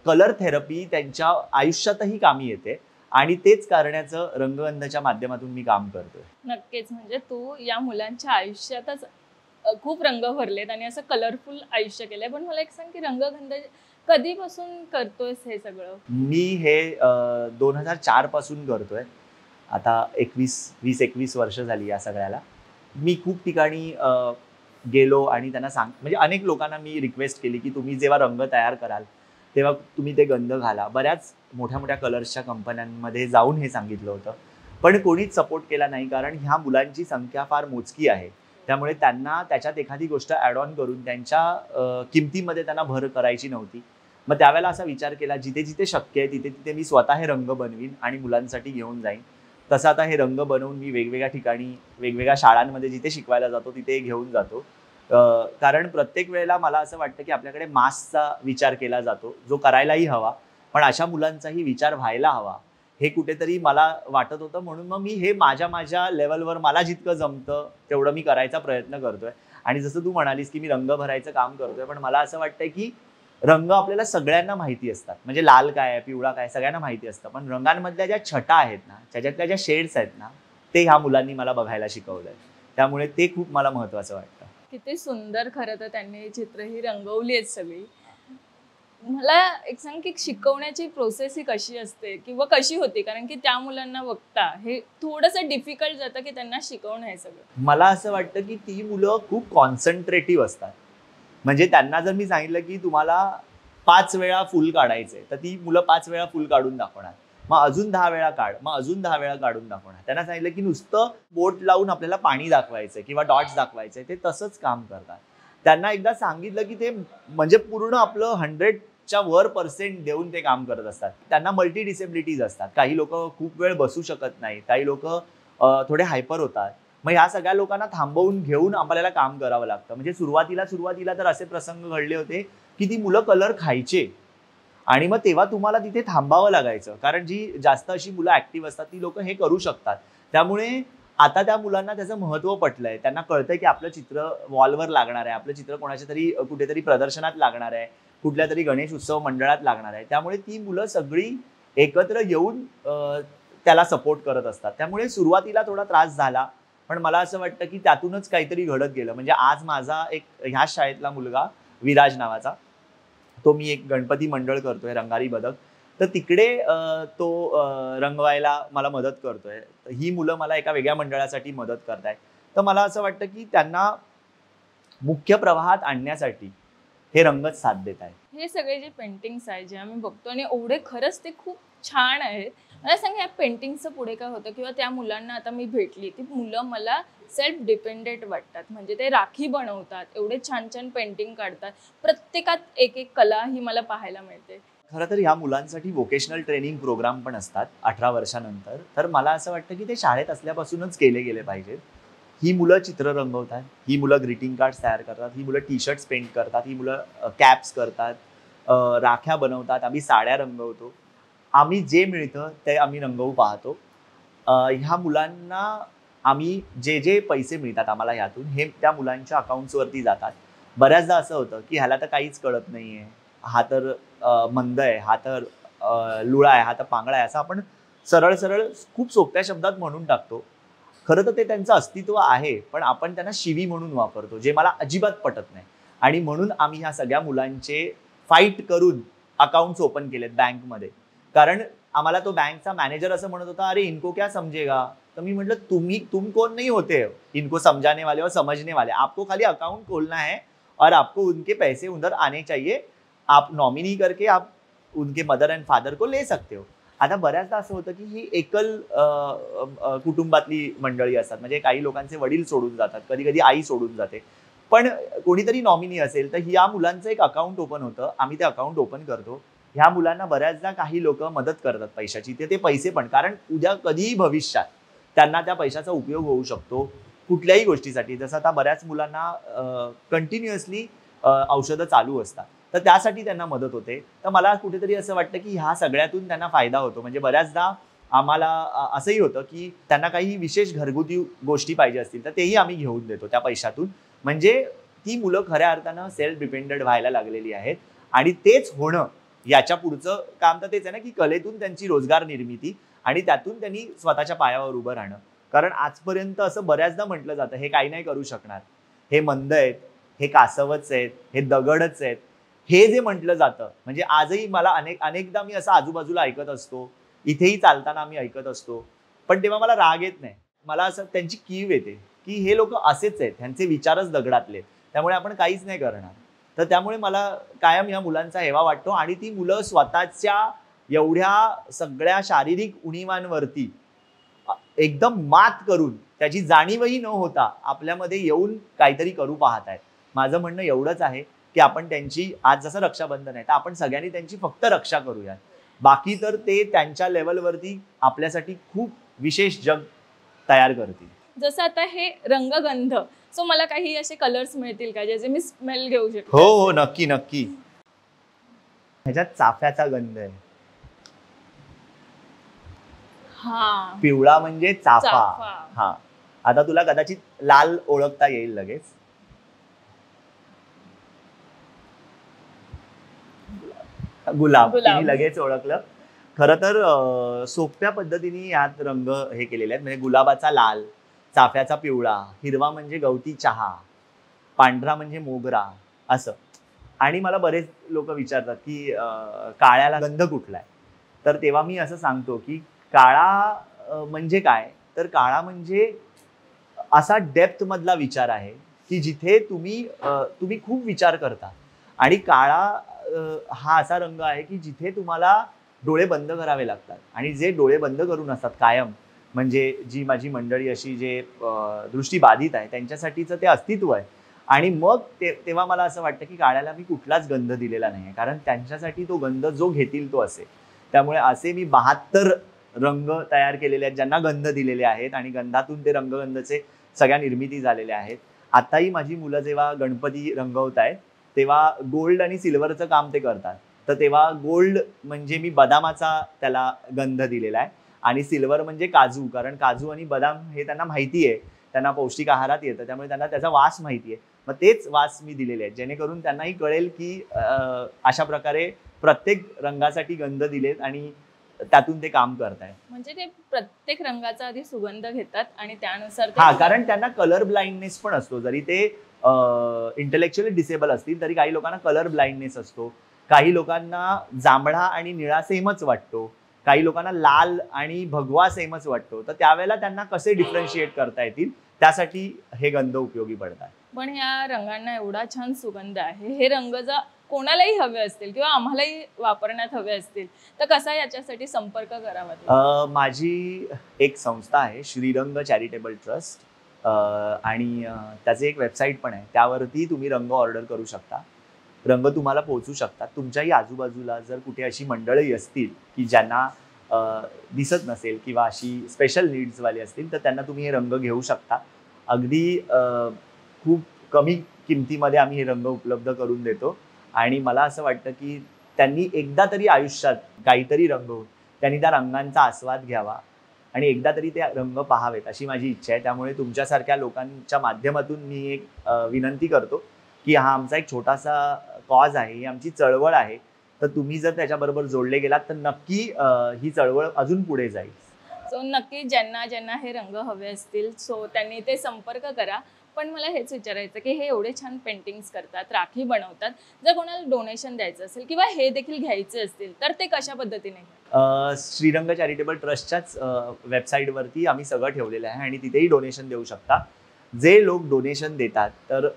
कलर थेरपी त्यांच्या आयुष्यातही कामी येते आणि तेच करण्याचं रंगगंधच्या माध्यमातून मी काम करतोय. नक्कीच, म्हणजे तू या मुलांच्या आयुष्यातच खूप रंग भरलेत आणि असं कलरफुल आयुष्य केलंय. पण मला एक सांग की रंगगंध कधीपासून करतोयस हे सगळं? मी हे 2004 पासून करतोय. आता 20-21 वर्ष झाली या सगळ्याला. मी खूप ठिकाणी गेलो आणि त्यांना म्हणजे अनेक लोकांना मी रिक्वेस्ट केली की तुम्ही जेव्हा रंग तयार कराल तेव्हा तुम्ही ते गंध घाला. बऱ्याच मोठ्या मोठ्या कलर्सच्या कंपन्यांमध्ये जाऊन हे सांगितलं होतं पण कोणीच सपोर्ट केला नाही, कारण ह्या मुलांची संख्या फार मोजकी आहे. त्यामुळे त्यांना त्याच्यात एखादी गोष्ट ॲड ऑन करून त्यांच्या किमतीमध्ये त्यांना भर करायची नव्हती. मग त्यावेळेला असा विचार केला जिथे जिथे शक्य आहे तिथे तिथे मी स्वतः हे रंग बनवीन आणि मुलांसाठी घेऊन जाईन. तसं आता हे रंग बनवून मी वेगवेगळ्या ठिकाणी वेगवेगळ्या शाळांमध्ये जिथे शिकवायला जातो तिथे घेऊन जातो. कारण प्रत्येक वेळेला मला असं वाटतं की आपल्याकडे मासचा विचार केला जातो जो करायलाही हवा, पण अशा मुलांचाही विचार व्हायला हवा हे कुठेतरी मला वाटत होतं. म्हणून मग मी हे माझ्या लेवलवर मला जितकं जमतं तेवढं मी करायचा प्रयत्न करतोय. आणि जसं तू म्हणालीस की मी रंग भरायचं काम करतोय, पण मला असं वाटतंय की रंग आपल्याला सगळ्यांना माहिती असतात. म्हणजे लाल काय आहे, पिवळा काय, सगळ्यांना माहिती असतं. पण रंगांमधल्या ज्या छटा आहेत ना, त्याच्यातल्या ज्या शेड्स आहेत ना, ते ह्या मुलांनी मला बघायला शिकवलंय. त्यामुळे ते खूप मला महत्त्वाचं वाटतं. किती सुंदर खरं तर त्यांनी चित्र ही रंगवली आहेत सगळी. मला एक सांग की शिकवण्याची प्रोसेस ही कशी असते किंवा कशी होती, कारण की त्या मुलांना बघता हे थोडंसं डिफिकल्ट जातं की त्यांना शिकवणं हे सगळं. मला असं वाटतं की ती मुलं खूप कॉन्सन्ट्रेटिव्ह असतात. म्हणजे त्यांना जर मी सांगितलं की तुम्हाला 5 वेळा फुल काढायचंय, तर ती मुलं 5 वेळा फुल काढून दाखवणार. मग अजून 10 वेळा काढ, मग अजून 10 वेळा काढून दाखवणार. त्यांना सांगितलं की नुसतं बोट लावून आपल्याला पाणी दाखवायचंय किंवा डॉट्स दाखवायचंय, ते तसंच काम करतात. त्यांना एकदा सांगितलं की ते म्हणजे पूर्ण आपलं 100च्या वर % देऊन ते काम करत असतात. त्यांना मल्टी डिसेबिलिटीज असतात. काही लोक खूप वेळ बसू शकत नाही, काही लोक थोडे हायपर होतात. मग ह्या सगळ्या लोकांना थांबवून घेऊन आपल्याला काम करावं लागतं. म्हणजे सुरुवातीला तर असे प्रसंग घडले होते की ती मुलं कलर खायचे आणि मग तेव्हा तुम्हाला तिथे थांबावं लागायचं, कारण जी जास्त अशी मुलं ऍक्टिव्ह असतात ती लोक हे करू शकतात. त्यामुळे आता त्या मुलांना त्याचं महत्त्व पटलंय. त्यांना कळतंय की आपलं चित्र वॉलवर लागणार आहे, आपलं चित्र कोणाच्या तरी कुठेतरी प्रदर्शनात लागणार आहे, कुठल्या तरी गणेश उत्सव मंडळात लागणार आहे. त्यामुळे ती मुलं सगळी एकत्र येऊन त्याला सपोर्ट करत असतात. त्यामुळे सुरुवातीला थोडा त्रास झाला, पण मला असं वाटतं की त्यातूनच काहीतरी घडत गेलं. म्हणजे आज माझा एक ह्याच शाळेतला मुलगा विराज नावाचा, तो मी एक गणपती मंडळ करतोय रंगारी बदक, तर तिकडे तो रंगवायला मला मदत करतोय. ही मुलं मला एका वेगळ्या मंडळासाठी मदत करतायत. तर मला असं वाटतं की त्यांना मुख्य प्रवाहात आणण्यासाठी हे रंगच साथ देत आहेत. हे सगळे जे पेंटिंग्स आहेत जे आम्ही बघतो आणि एवढे खरंच ते खूप छान आहेत. मला सांग या पेंटिंगचं पुढे काय होतं किंवा त्या मुलांना आता मी भेटली, ती मुलं मला सेल्फ डिपेंडेंट वाटतात. म्हणजे ते राखी बनवतात, एवढे छान छान पेंटिंग काढतात, प्रत्येकात एक एक कला ही मला पाहायला मिळते. खरं तर ह्या मुलांसाठी व्होकेशनल ट्रेनिंग प्रोग्राम पण असतात 18 वर्षानंतर. तर मला असं वाटतं की ते शाळेत असल्यापासूनच केले गेले पाहिजेत. ही मुलं चित्र रंगवतात, ही मुलं ग्रीटिंग कार्ड्स तयार करतात, ही मुलं टी शर्ट्स पेंट करतात, ही मुलं कॅप्स करतात, राख्या बनवतात, आम्ही साड्या रंगवतो. आम्ही जे मिळतं ते आम्ही रंगवू पाहतो. ह्या मुलांना आम्ही जे जे पैसे मिळतात आम्हाला ह्यातून, हे त्या मुलांच्या अकाउंट्सवरती जातात. बऱ्याचदा असं होतं की ह्याला तर काहीच कळत नाहीये, हा तर मंद आहे, हा तर लुळा आहे, हा तर पांगळा आहे, असं आपण सरळ सरळ खूप सोप्या शब्दात म्हणून टाकतो. खरं तर ते त्यांचं अस्तित्व आहे, पण आपण त्यांना शिवी म्हणून वापरतो, जे मला अजिबात पटत नाही. आणि म्हणून आम्ही ह्या सगळ्या मुलांचे फाईट करून अकाउंट्स ओपन केलेत बँकमध्ये. कारण आम्हाला तो बँकचा मॅनेजर असं म्हणत होता, अरे इनको क्या समजेगा. तर मी म्हटलं, तुम कौन नहीं होते इनको समझाने वाले और समझने वाले, आपको खाली अकाउंट खोलना है और आपको उनके पैसे उधर आने चाहिए, आप नॉमिनी करके आप उनके मदर एंड फादर को ले सकते हो. आता बऱ्याचदा असं होतं की ही एकल कुटुंबातली मंडळी असतात. म्हणजे काही लोकांचे वडील सोडून जातात, कधी कधी आई सोडून जाते, पण कोणीतरी नॉमिनी असेल तर या मुलांचं एक अकाउंट ओपन होतं. आम्ही ते अकाउंट ओपन करतो. ह्या मुलांना बऱ्याचदा काही लोक मदत करतात पैशाची, ते पैसे पण, कारण उद्या कधीही भविष्यात त्यांना त्या पैशाचा उपयोग होऊ शकतो कुठल्याही गोष्टीसाठी. जसं आता बऱ्याच मुलांना कंटिन्युअसली औषधं चालू असतात, तर त्यासाठी त्यांना मदत होते. तर मला कुठेतरी असं वाटतं की ह्या सगळ्यातून त्यांना फायदा होतो. म्हणजे बऱ्याचदा आम्हाला असंही होतं की त्यांना काही विशेष घरगुती गोष्टी पाहिजे असतील तर तेही आम्ही घेऊन देतो त्या पैशातून. म्हणजे ती मुलं खऱ्या अर्थानं सेल्फ डिपेंडेंट व्हायला लागलेली आहेत. आणि तेच होणं, याच्या पुढचं काम तर तेच आहे ना की कलेतून त्यांची रोजगार निर्मिती आणि त्यातून त्यांनी स्वतःच्या पायावर उभं राहणं. कारण आजपर्यंत असं बऱ्याचदा म्हटलं जातं, हे काही नाही करू शकणार, हे मंद आहेत, हे कासवच आहेत, हे दगडच आहेत, हे जे म्हटलं जातं. म्हणजे आजही मला अनेकदा मी असं आजूबाजूला ऐकत असतो, इथेही चालताना आम्ही ऐकत असतो, पण तेव्हा मला राग येत नाही. मला असं त्यांची कीव येते की हे लोक असेच आहेत, ह्यांचे विचारच दगडातले, त्यामुळे आपण काहीच नाही करणार. तर त्यामुळे मला कायम या मुलांचा हेवा वाटतो. आणि ती मुलं स्वतःच्या एवढ्या सगळ्या शारीरिक उणीवांवरती एकदम मात करून, त्याची जाणीवही न होता आपल्यामध्ये येऊन काहीतरी करू पाहत आहेत. माझं म्हणणं एवढंच आहे की आपण त्यांची, आज जसं रक्षाबंधन आहे तर आपण सगळ्यांनी त्यांची फक्त रक्षा करूयात. बाकी तर ते त्यांच्या लेवलवरती आपल्यासाठी खूप विशेष जग तयार करतील. जसं आता हे रंगगंध, सो मला काही असे कलर्स मिळतील का ज्याचे मी स्मेल घेऊ शकतो? हो, नक्की नक्की. ह्याच्यात चाफ्याचा गंध आहे. हा, पिवळा म्हणजे चाफा. चाफा. हा, आता तुला कदाचित लाल ओळखता येईल लगेच. गुलाब तिने लगेच ओळखलं. खरं तर सोप्या पद्धतीने यात रंग हे केलेले आहेत. म्हणजे गुलाबाचा लाल, चाफ्याचा पिवळा, हिरवा म्हणजे गवती चहा, पांढरा म्हणजे मोगरा, असं. आणि मला बरेच लोक विचारतात की काळ्याला गंध कुठला आहे, तर तेव्हा मी असं सांगतो की काळा म्हणजे काय, तर काळा म्हणजे असा डेप्थ मधला विचार आहे की जिथे तुम्ही खूप विचार करता. आणि काळा हा असा रंग आहे की जिथे तुम्हाला डोळे बंद करावे लागतात, आणि जे डोळे बंद करून असतात कायम, म्हणजे जी माझी मंडळी अशी जे दृष्टीबाधित आहे त्यांच्यासाठीचं ते अस्तित्व आहे. आणि मग तेव्हा मला असं वाटतं की काळ्याला मी कुठलाच गंध दिलेला नाही आहे, कारण त्यांच्यासाठी तो गंध जो घेतील तो असेल. त्यामुळे असे मी 72 रंग तयार केलेले आहेत ज्यांना गंध दिलेले आहेत, आणि गंधातून ते रंगगंधचे सगळ्या निर्मिती झालेल्या आहेत. आताही माझी मुलं जेव्हा गणपती रंगवत आहेत तेव्हा गोल्ड आणि सिल्वरचं काम ते करतात. तर तेव्हा गोल्ड म्हणजे मी बदामाचा त्याला गंध दिलेला आहे, आणि सिल्वर म्हणजे काजू, कारण काजू आणि बदाम हे त्यांना माहिती आहे, त्यांना पौष्टिक आहारात येतं, त्यामुळे त्यांना त्याचा वास माहिती आहे. मग तेच वास मी दिलेले आहेत जेणेकरून त्यांनाही कळेल की अशा प्रकारे प्रत्येक रंगासाठी गंध दिलेत आणि त्यातून ते काम करतायत. म्हणजे ते प्रत्येक रंगाचा आधी सुगंध घेतात आणि त्यानुसार हा, कारण त्यांना कलर ब्लाइंडनेस पण असतो. जरी ते इंटेलेक्च्युअली डिसेबल असतील तरी काही लोकांना कलर ब्लाइंडनेस असतो, काही लोकांना जांभळा आणि निळा सेमच वाटतो, काही लोकांना लाल आणि भगवा सेमच वाटतो. तर त्यावेळेला त्यांना कसे डिफरन्शिएट करता येतील त्यासाठी हे गंध उपयोगी पडतात. पण ह्या रंगांना एवढा छान सुगंध आहे, हे रंग जर कोणालाही हवे असतील किंवा आम्हालाही वापरण्यात हवे असतील तर कसा याच्यासाठी संपर्क करावा? माझी एक संस्था आहे श्रीरंग चॅरिटेबल ट्रस्ट, आणि त्याचे एक वेबसाईट पण आहे, त्यावरती तुम्ही रंग ऑर्डर करू शकता, रंग तुम्हाला पोहोचू शकतात. तुमच्याही आजूबाजूला जर कुठे अशी मंडळी असतील की ज्यांना दिसत नसेल किंवा अशी स्पेशल नीड्सवाली असतील तर त्यांना तुम्ही हे रंग घेऊ शकता. अगदी खूप कमी किमतीमध्ये आम्ही हे रंग उपलब्ध करून देतो, आणि मला असं वाटतं की त्यांनी एकदा तरी आयुष्यात काहीतरी रंगवून त्यांनी त्या रंगांचा आस्वाद घ्यावा आणि एकदा तरी ते रंग पाहावेत अशी माझी इच्छा आहे. त्यामुळे तुमच्यासारख्या लोकांच्या माध्यमातून मी एक विनंती करतो की हा आमचा एक छोटासा कॉज आहे, ही आमची चळवळ आहे, तर तुम्ही जर त्याच्याबरोबर जोडले गेलात तर नक्की ही चळवळ अजून पुढे जाईल. सो नक्की ज्यांना ज्यांना हे रंग हवे असतील सो त्यांनी ते संपर्क करा. पण मला हेच विचारायचं की हे एवढे छान पेंटिंग्स करतात, राखी बनवतात, जर कोणाला डोनेशन द्यायचं असेल किंवा हे देखील घ्यायचे असतील तर ते कशा पद्धतीने? श्रीरंग चॅरिटेबल ट्रस्टच्याच वेबसाईटवरती आम्ही सगळं ठेवलेलं आहे आणि तिथेही डोनेशन देऊ शकता. जे लोक डोनेशन देतात तर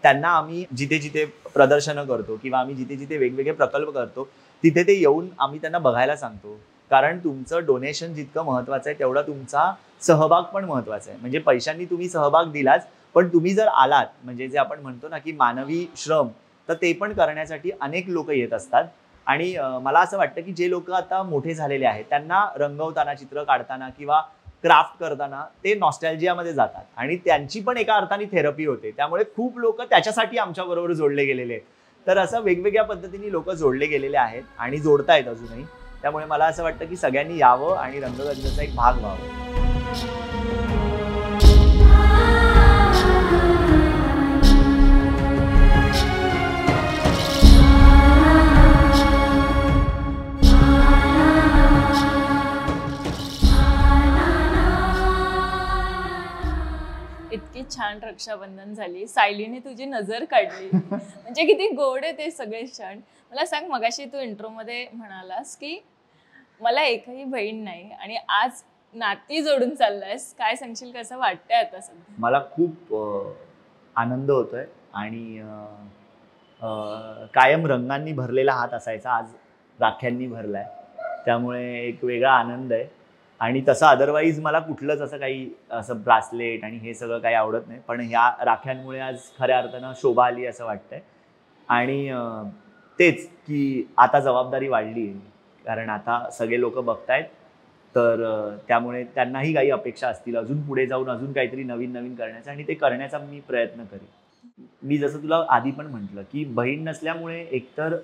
त्यांना आम्ही जिथे जिथे प्रदर्शनं करतो किंवा आम्ही जिथे जिथे वेगवेगळे प्रकल्प करतो तिथे ते येऊन आम्ही त्यांना बघायला सांगतो. कारण तुमचं डोनेशन जितकं महत्त्वाचं आहे तेवढा तुमचा सहभाग पण महत्त्वाचा आहे. म्हणजे पैशांनी तुम्ही सहभाग दिलाच, पण तुम्ही जर आलात, म्हणजे जे आपण म्हणतो ना की मानवी श्रम, तर ते पण करण्यासाठी अनेक लोक येत असतात. आणि मला असं वाटतं की जे लोक आता मोठे झालेले आहेत त्यांना रंगवताना, चित्र काढताना किंवा क्राफ्ट करताना ते नॉस्टॅल्जियामध्ये जातात आणि त्यांची पण एका अर्थाने थेरपी होते. त्यामुळे खूप लोक त्याच्यासाठी आमच्याबरोबर जोडले गेलेले आहेत. तर असं वेगवेगळ्या पद्धतीने लोक जोडले गेलेले आहेत आणि जोडतायत अजूनही. त्यामुळे मला असं वाटतं की सगळ्यांनी यावं आणि रंगगंधेचा एक भाग व्हावं. इतकी छान रक्षाबंधन झाली, सायलीने तुझी नजर काढली. म्हणजे किती गोड आहे ते सगळे क्षण. मला सांग, मगाशी तू इंट्रोमध्ये म्हणालास की मला एकही बहीण नाही आणि आज नाती जोडून चाललायस. काय सांगशील, कसं वाटतंय आता सध्या? मला खूप आनंद होतोय आणि कायम रंगांनी भरलेला हात असायचा, आज राख्यांनी भरलाय. त्यामुळे एक वेगळा आनंद आहे. आणि तसं अदरवाईज मला कुठलंच असं काही असं ब्रासलेट आणि हे सगळं काही आवडत नाही, पण ह्या राख्यांमुळे आज खऱ्या अर्थानं शोभा आली असं वाटतंय. आणि तेच की आता जबाबदारी वाढली आहे, कारण आता सगळे लोक बघतायत, तर त्यामुळे त्यांनाही काही अपेक्षा असतील अजून पुढे जाऊन अजून काहीतरी नवीन नवीन करण्याचा, आणि ते करण्याचा मी प्रयत्न करेन. मी जसं तुला आधी पण म्हटलं की बहीण नसल्यामुळे एकतर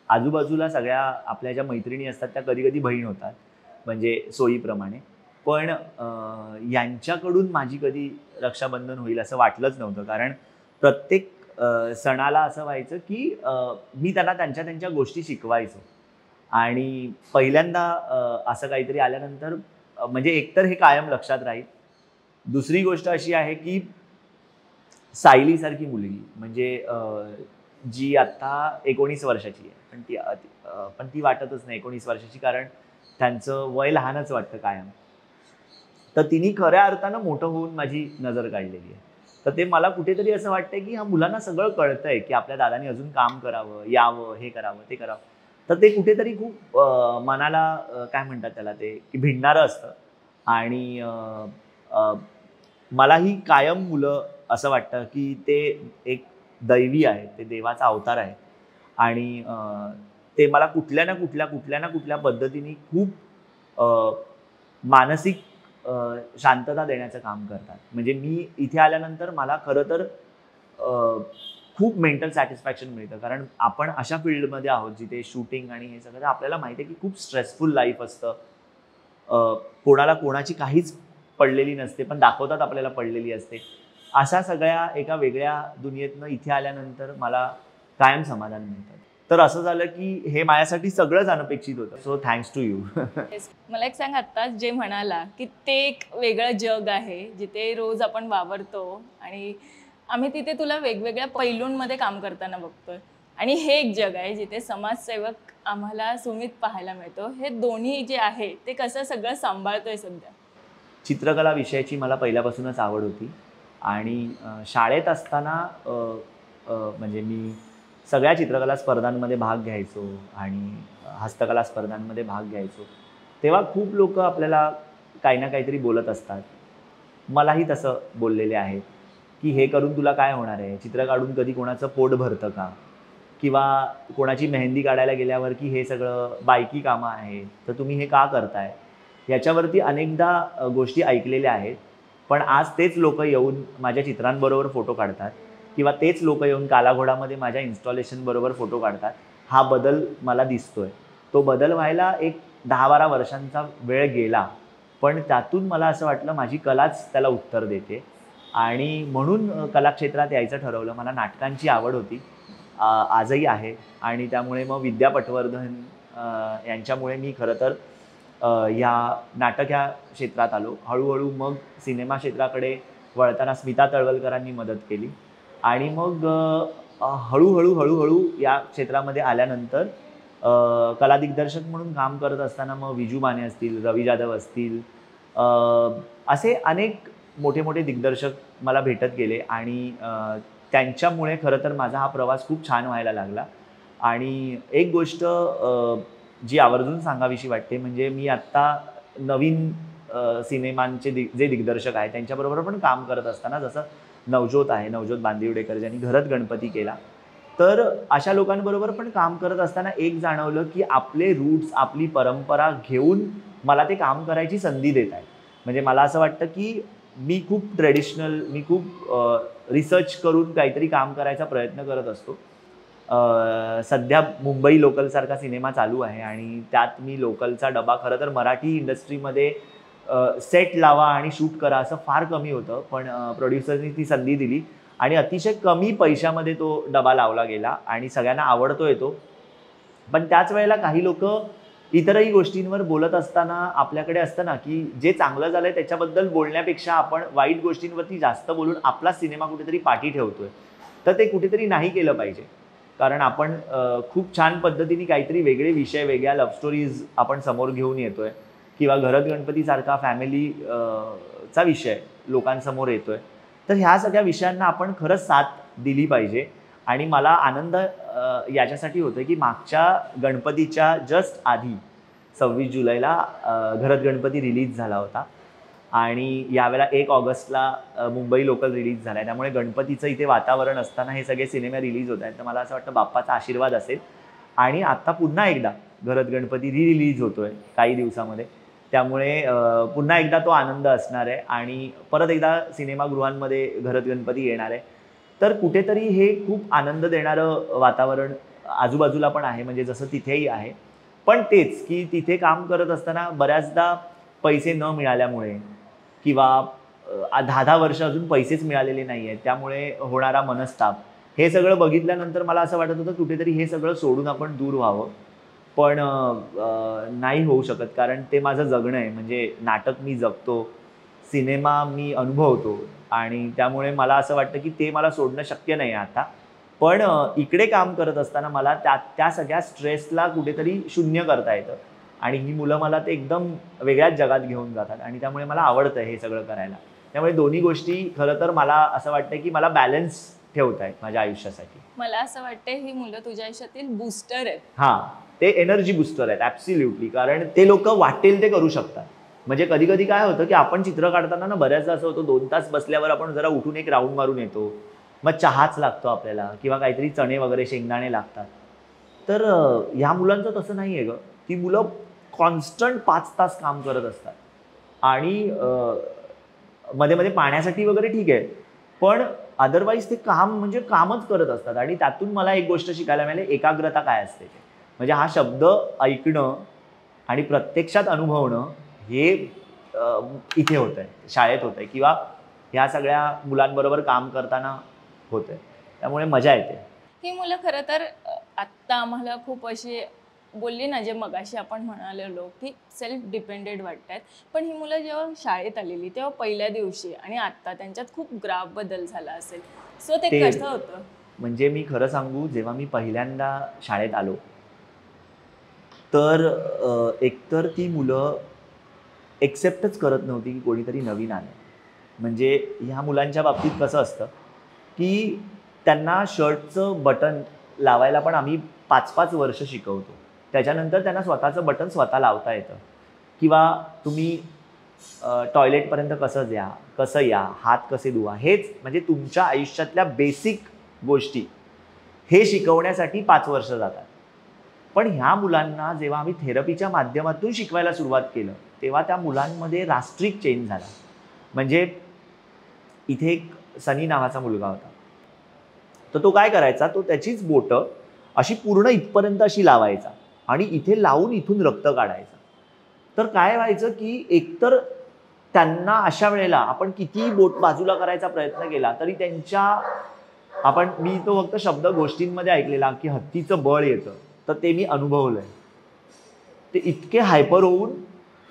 आजूबाजूला सगळ्या आपल्या ज्या मैत्रिणी असतात त्या कधी कधी बहीण होतात, म्हणजे सोयीप्रमाणे. पण यांच्याकडून माझी कधी रक्षाबंधन होईल असं वाटलंच नव्हतं, कारण प्रत्येक सणाला असं व्हायचं की मी त्यांना त्यांच्या त्यांच्या गोष्टी शिकवायचो. आणि पहिल्यांदा असं काहीतरी आल्यानंतर म्हणजे एकतर हे कायम लक्षात राहील. दुसरी गोष्ट अशी आहे की सायलीसारखी मुलगी, म्हणजे जी आत्ता 19 वर्षाची आहे, पण ती वाटतच नाही 19 वर्षाची, कारण त्यांचं वय लहानच वाटतं कायम. तर तिने खऱ्या अर्थानं मोठं होऊन माझी नजर काढलेली आहे. तर ते मला कुठेतरी असं वाटतंय की ह्या मुलांना सगळं कळतंय की आपल्या दादानी अजून काम करावं, यावं, हे करावं, ते करावं. तर ते कुठेतरी खूप मनाला काय म्हणतात त्याला, ते की भिडणारं असतं. आणि मलाही कायम मुलं असं वाटतं की ते एक दैवी आहे, ते देवाचा अवतार आहे. आणि ते मला कुठल्या ना कुठल्या पद्धतीने खूप मानसिक शांतता देण्याचं काम करतात. म्हणजे मी इथे आल्यानंतर मला खरं तर खूप मेंटल सॅटिस्फॅक्शन मिळतं, कारण आपण अशा फील्डमध्ये आहोत जिथे शूटिंग आणि हे सगळं आपल्याला माहिती आहे की खूप स्ट्रेसफुल लाईफ असतं. कोणाला कोणाची काहीच पडलेली नसते, पण दाखवतात आपल्याला पडलेली असते. अशा सगळ्या एका वेगळ्या दुनियेतनं इथे आल्यानंतर मला कायम समाधान मिळतं. तर असं झालं की हे माझ्यासाठी सगळंच अनपेक्षित होतं. So thanks to you. मला एक सांग, आत्ताच जे म्हणाला की ते एक वेगळं जग आहे जिथे रोज आपण वावरतो आणि आम्ही तिथे तुला वेगवेगळ्या पैलूंमध्ये काम करताना बघतोय, आणि हे एक जग आहे जिथे समाजसेवक आम्हाला सुमित पाहायला मिळतो. हे दोन्ही जे आहे ते कसं सगळं सांभाळतोय सध्या? चित्रकला विषयाची मला पहिल्यापासूनच आवड होती आणि शाळेत असताना म्हणजे मी सगळ्या चित्रकला स्पर्धांमध्ये भाग घ्यायचो आणि हस्तकला स्पर्धांमध्ये भाग घ्यायचो. तेव्हा खूप लोक आपल्याला काही ना काहीतरी बोलत असतात. मलाही तसं बोललेले आहेत की हे करून तुला काय होणार आहे, चित्र काढून कधी कोणाचं पोट भरतं का, किंवा कोणाची मेहंदी काढायला गेल्यावर की हे सगळं बायकी कामं आहे, तर तुम्ही हे का करताय. याच्यावरती अनेकदा गोष्टी ऐकलेल्या आहेत. पण आज तेच लोक येऊन माझ्या चित्रांबरोबर फोटो काढतात किंवा तेच लोक येऊन कालाघोडामध्ये माझ्या इन्स्टॉलेशनबरोबर फोटो काढतात. हा बदल मला दिसतोय. तो बदल व्हायला एक 10-12 वर्षांचा वेळ गेला, पण त्यातून मला असं वाटलं माझी कलाच त्याला उत्तर देते आणि म्हणून कलाक्षेत्रात यायचं ठरवलं. मला नाटकांची आवड होती, आजही आहे, आणि त्यामुळे मग विद्या पटवर्धन यांच्यामुळे मी खरं तर या नाटक ह्या क्षेत्रात आलो. हळूहळू मग सिनेमा क्षेत्राकडे वळताना स्मिता तळवलकरांनी मदत केली आणि मग हळूहळू या क्षेत्रामध्ये आल्यानंतर कला दिग्दर्शक म्हणून काम करत असताना मग विजू माने असतील, रवी जाधव असतील, असे अनेक मोठे मोठे दिग्दर्शक मला भेटत गेले आणि त्यांच्यामुळे खरं तर माझा हा प्रवास खूप छान व्हायला लागला. आणि एक गोष्ट जी आवर्जून सांगावीशी वाटते, म्हणजे मी आत्ता नवीन सिनेमांचे जे दिग्दर्शक आहेत त्यांच्याबरोबर पण काम करत असताना, जसं नवज्योत आहे, नवज्योत बांदिवडेकर, ज्यांनी घरत गणपती केला, तर अशा लोकांबरोबर पण काम करत असताना एक जाणवलं की आपले रूट्स, आपली परंपरा घेऊन मला ते काम करायची संधी देत आहे. म्हणजे मला असं वाटतं की मी खूप ट्रेडिशनल, मी खूप रिसर्च करून काहीतरी काम करायचा प्रयत्न करत असतो. सध्या मुंबई लोकलसारखा सिनेमा चालू आहे आणि त्यात मी लोकलचा डबा, खरं तर मराठी इंडस्ट्रीमध्ये सेट लावा आणि शूट करा असं फार कमी होतं, पण प्रोड्युसरनी ती संधी दिली आणि अतिशय कमी पैशामध्ये तो डबा लावला गेला आणि सगळ्यांना आवडतोय तो. पण त्याच वेळेला काही लोक इतरही गोष्टींवर बोलत असताना आपल्याकडे असतं ना की जे चांगलं झालंय त्याच्याबद्दल बोलण्यापेक्षा आपण वाईट गोष्टींवरती जास्त बोलून आपला सिनेमा कुठेतरी पाठी ठेवतोय. तर ते कुठेतरी नाही केलं पाहिजे, कारण आपण खूप छान पद्धतीने काहीतरी वेगळे विषय, वेगळ्या लव्ह स्टोरीज आपण समोर घेऊन येतोय किंवा घरत गणपतीसारखा फॅमिली चा विषय लोकांसमोर येतोय. तर ह्या सगळ्या विषयांना आपण खरंच साथ दिली पाहिजे. आणि मला आनंद याच्यासाठी होतो की मागच्या गणपतीच्या जस्ट आधी 26 जुलैला घरत गणपती रिलीज झाला होता आणि यावेळेला 1 ऑगस्टला मुंबई लोकल रिलीज झाला आहे. त्यामुळे गणपतीचं इथे वातावरण असताना हे सगळे सिनेमे रिलीज होत आहेत. तर मला असं वाटतं बाप्पाचा आशीर्वाद असेल. आणि आता पुन्हा एकदा घरत गणपती रिलीज होतोय काही दिवसामध्ये, त्यामुळे पुन्हा एकदा तो आनंद असणार आहे आणि परत एकदा सिनेमागृहांमध्ये घरत गणपती येणार आहे. तर कुठेतरी हे खूप आनंद देणारं वातावरण आजूबाजूला पण आहे, म्हणजे जसं तिथेही आहे. पण तेच की तिथे काम करत असताना बऱ्याचदा पैसे न मिळाल्यामुळे किंवा 10-10 वर्ष अजून पैसेच मिळालेले नाही आहेत, त्यामुळे होणारा मनस्ताप, हे सगळं बघितल्यानंतर मला असं वाटत होतं कुठेतरी हे सगळं सोडून आपण दूर व्हावं. पण नाही होऊ शकत, कारण ते माझं जगणं आहे. म्हणजे नाटक मी जगतो, सिनेमा मी अनुभवतो आणि त्यामुळे मला असं वाटतं की ते मला सोडणं शक्य नाही आता. पण इकडे काम करत असताना मला त्या सगळ्या स्ट्रेसला कुठेतरी शून्य करता येतं आणि ही मुलं मला ते एकदम वेगळ्याच जगात घेऊन जातात आणि त्यामुळे मला आवडतं हे सगळं करायला. त्यामुळे दोन्ही गोष्टी खरं तर मला असं वाटतं की मला बॅलन्स ठेवत आहेत माझ्या आयुष्यासाठी. मला असं वाटतं ही मुलं तुझ्या आयुष्यातील बूस्टर आहेत. हां, ते एनर्जी बुस्टर आहेत ॲब्सोल्युटली. कारण ते लोक वाटेल ते करू शकतात. म्हणजे कधी कधी काय होतं की आपण चित्र काढताना ना बऱ्याचदा असं होतं 2 तास बसल्यावर आपण जरा उठून एक राऊंड मारून येतो, मग चहाच लागतो आपल्याला किंवा काहीतरी चणे वगैरे शेंगदाणे लागतात. तर ह्या मुलांचं तसं नाही आहे गं. ती मुलं कॉन्स्टंट 5 तास काम करत असतात आणि मध्ये मध्ये पाण्यासाठी वगैरे ठीक आहे, पण अदरवाईज ते काम म्हणजे कामच करत असतात. आणि त्यातून मला एक गोष्ट शिकायला मिळाली, एकाग्रता काय असते ते. म्हणजे हा शब्द ऐकणं आणि प्रत्यक्षात अनुभवणं हे इथे होत आहे, शाळेत होत आहे किंवा ह्या सगळ्या मुलांबरोबर काम करताना होत आहे. त्यामुळे मजा येते. ही मुलं खरं तर आत्ता आम्हाला खूप अशी बोलली ना, जे मगाशी आपण म्हणालेलो की सेल्फ डिपेंडेड वाटतात, पण ही मुलं जेव्हा शाळेत आलेली तेव्हा पहिल्या दिवशी आणि आत्ता त्यांच्यात खूप ग्राफ बदल झाला असेल. सो ते कसं होतं? म्हणजे मी खरं सांगू, जेव्हा मी पहिल्यांदा शाळेत आलो तर एकतर ती मुलं एक्सेप्टच करत नव्हती की कोणीतरी नवीन आलं. म्हणजे ह्या मुलांच्या बाबतीत कसं असतं की त्यांना शर्टचं बटन लावायला पण आम्ही 5-5 वर्ष शिकवतो. त्याच्यानंतर त्यांना स्वतःचं बटन स्वतः लावता येतं किंवा तुम्ही टॉयलेटपर्यंत कसं या, हात कसे धुवा, हेच म्हणजे तुमच्या आयुष्यातल्या बेसिक गोष्टी हे शिकवण्यासाठी 5 वर्ष जातात. पण ह्या मुलांना जेव्हा आम्ही थेरपीच्या माध्यमातून शिकवायला सुरुवात केलं तेव्हा त्या मुलांमध्ये रास्ट्रिक चेंज झाला. म्हणजे इथे एक सनी नावाचा मुलगा होता. तर तो काय करायचा, तो त्याचीच बोटं अशी पूर्ण इथपर्यंत अशी लावायचा आणि इथे लावून इथून रक्त काढायचा. तर काय व्हायचं की एकतर त्यांना अशा वेळेला आपण कितीही बोट बाजूला करायचा प्रयत्न केला तरी मी तो फक्त शब्द गोष्टींमध्ये ऐकलेला की हत्तीचं बळ येतं, तर ते मी अनुभवलंय. ते इतके हायपर होऊन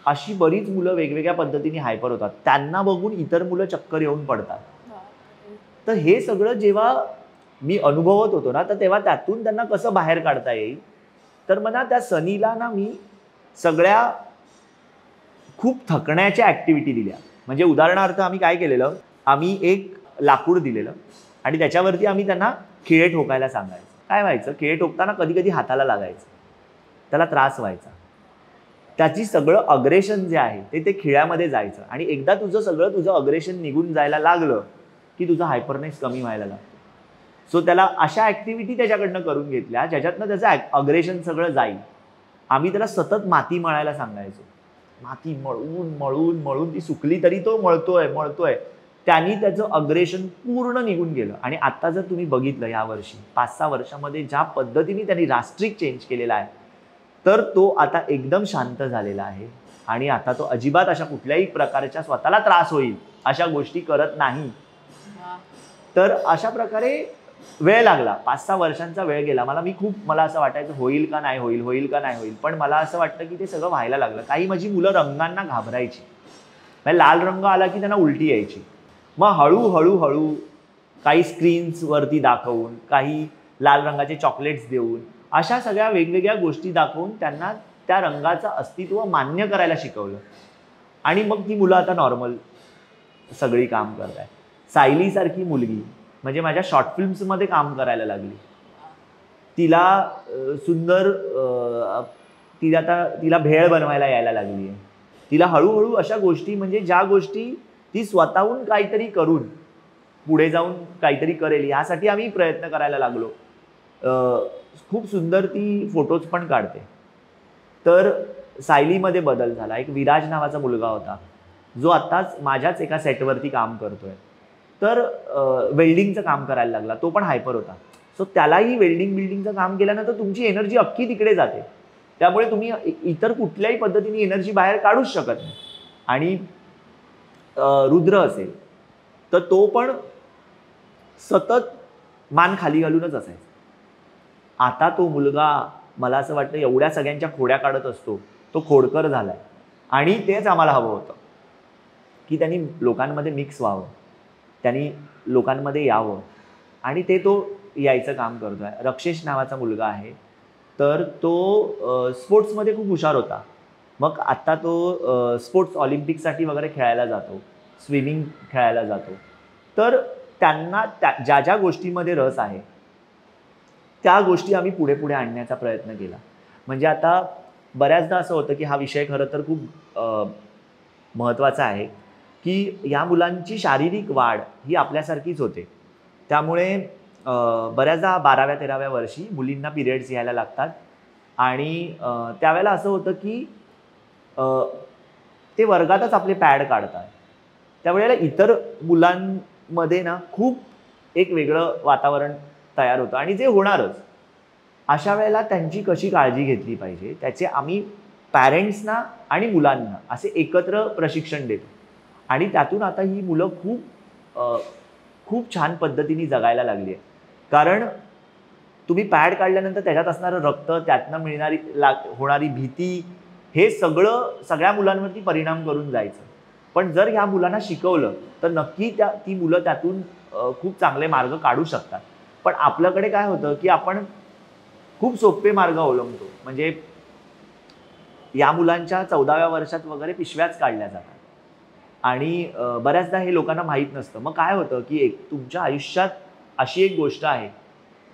अशी बरीच मुलं वेगवेगळ्या पद्धतीने हायपर होतात. त्यांना बघून इतर मुलं चक्कर येऊन पडतात. तर हे सगळं जेव्हा मी अनुभवत होतो ना, तर तेव्हा त्यातून त्यांना कसं बाहेर काढता येईल, तर मला त्या सनीला ना मी सगळ्या खूप थकण्याच्या ॲक्टिव्हिटी दिल्या. म्हणजे उदाहरणार्थ आम्ही काय केलेलं, आम्ही एक लाकूड दिलेलं आणि त्याच्यावरती आम्ही त्यांना खिळे ठोकायला सांगायचं. काय व्हायचं, खिळे ठोकताना कधी कधी हाताला लागायचं, त्याला त्रास व्हायचा. त्याची सगळं अग्रेशन जे आहे ते खिळ्यामध्ये जायचं आणि एकदा तुझं अग्रेशन निघून जायला लागलं की तुझा हायपरनेस कमी व्हायला लागतो. सो त्याला अशा ॲक्टिव्हिटी त्याच्याकडनं करून घेतल्या ज्याच्यातनं त्याचं अग्रेशन सगळं जाईल. आम्ही त्याला सतत माती मळायला सांगायचो. माती मळून मळून मळून ती सुकली तरी तो मळतोय. त्यांनी त्याचं अग्रेशन पूर्ण निघून गेलं. आणि आता जर तुम्ही बघितलं यावर्षी 5-6 वर्षामध्ये ज्या पद्धतीने त्यांनी रास्ट्रिक चेंज केलेला आहे, तर तो आता एकदम शांत झालेला आहे आणि आता तो अजिबात अशा कुठल्याही प्रकारच्या स्वतःला त्रास होईल अशा गोष्टी करत नाही. तर अशा प्रकारे वेळ लागला, 5-6 वर्षांचा वेळ गेला. मला असं वाटायचं होईल का नाही होईल, पण मला असं वाटतं की ते सगळं व्हायला लागलं. काही माझी मुलं रंगांना घाबरायची. म्हणजे लाल रंग आला की त्यांना उलटी यायची. मग हळूहळू काही स्क्रीन्सवरती दाखवून, काही लाल रंगाचे चॉकलेट्स देऊन, अशा सगळ्या वेगवेगळ्या गोष्टी दाखवून त्यांना त्या रंगाचं अस्तित्व मान्य करायला शिकवलं. आणि मग ती मुलं आता नॉर्मल सगळी काम करत आहे. सायलीसारखी मुलगी म्हणजे माझ्या शॉर्ट फिल्म्समध्ये काम करायला लागली. तिला सुंदर तिला भेळ बनवायला यायला लागली आहे. तिला हळूहळू अशा गोष्टी, म्हणजे ज्या गोष्टी ती स्वतःहून काहीतरी करून पुढे जाऊन काहीतरी करेल यासाठी आम्ही प्रयत्न करायला लागलो. खूप सुंदर ती फोटोज पण काढते. तर सायलीमध्ये बदल झाला. एक विराज नावाचा मुलगा होता जो आत्ताच माझ्याच एका सेटवरती काम करतोय. तर वेल्डिंगचं काम करायला लागला. तो पण हायपर होता. सो त्यालाही बिल्डिंगचं काम केल्यानंतर तुमची एनर्जी अख्खी तिकडे जाते. त्यामुळे तुम्ही इतर कुठल्याही पद्धतीने एनर्जी बाहेर काढूच शकत नाही. आणि रुद्र असेल तर तो पण सतत मान खाली घालूनच असायचा. आता तो मुलगा मला असं वाटतं एवढ्या सगळ्यांच्या खोड्या काढत असतो, तो खोडकर झालाय. आणि तेच आम्हाला हवं होतं की त्यांनी लोकांमध्ये मिक्स व्हावं, त्यांनी लोकांमध्ये यावं. आणि ते तो यायचं काम करतोय. रक्षेश नावाचा मुलगा आहे, तर तो स्पोर्ट्समध्ये खूप हुशार होता. मग आत्ता तो स्पोर्ट्स ऑलिम्पिकसाठी वगैरे खेळायला जातो, स्विमिंग खेळायला जातो. तर त्यांना ज्या ज्या गोष्टीमध्ये रस आहे त्या गोष्टी आम्ही पुढे पुढे आणण्याचा प्रयत्न केला. म्हणजे आता बऱ्याचदा असं होतं की हा विषय खरं तर खूप महत्त्वाचा आहे की या मुलांची शारीरिक वाढ ही आपल्यासारखीच होते. त्यामुळे बऱ्याचदा 12व्या-13व्या वर्षी मुलींना पिरियड्स यायला लागतात आणि त्यावेळेला असं होतं की ते वर्गातच आपले पॅड काढतात. त्यावेळेला इतर मुलांमध्ये ना खूप एक वेगळं वातावरण तयार होतं आणि जे होणारच. अशा वेळेला त्यांची कशी काळजी घेतली पाहिजे त्याचे आम्ही पॅरेंट्सना आणि मुलांना असे एकत्र प्रशिक्षण देतो आणि त्यातून आता ही मुलं खूप छान पद्धतीने जगायला लागली आहे. कारण तुम्ही पॅड काढल्यानंतर त्याच्यात असणारं रक्त, त्यातनं मिळणारी होणारी भीती, हे सगळ्या मुलांवरती परिणाम करून जायचं. पण जर ह्या मुलांना शिकवलं तर नक्की ती मुलं त्यातून खूप चांगले मार्ग काढू शकतात. पण आपल्याकडे काय होतं की आपण खूप सोपे मार्ग अवलंबतो. म्हणजे या मुलांच्या 14व्या वर्षात वगैरे पिशव्याच काढल्या जातात आणि बऱ्याचदा हे लोकांना माहीत नसतं. मग काय होतं की तुमच्या आयुष्यात अशी एक गोष्ट आहे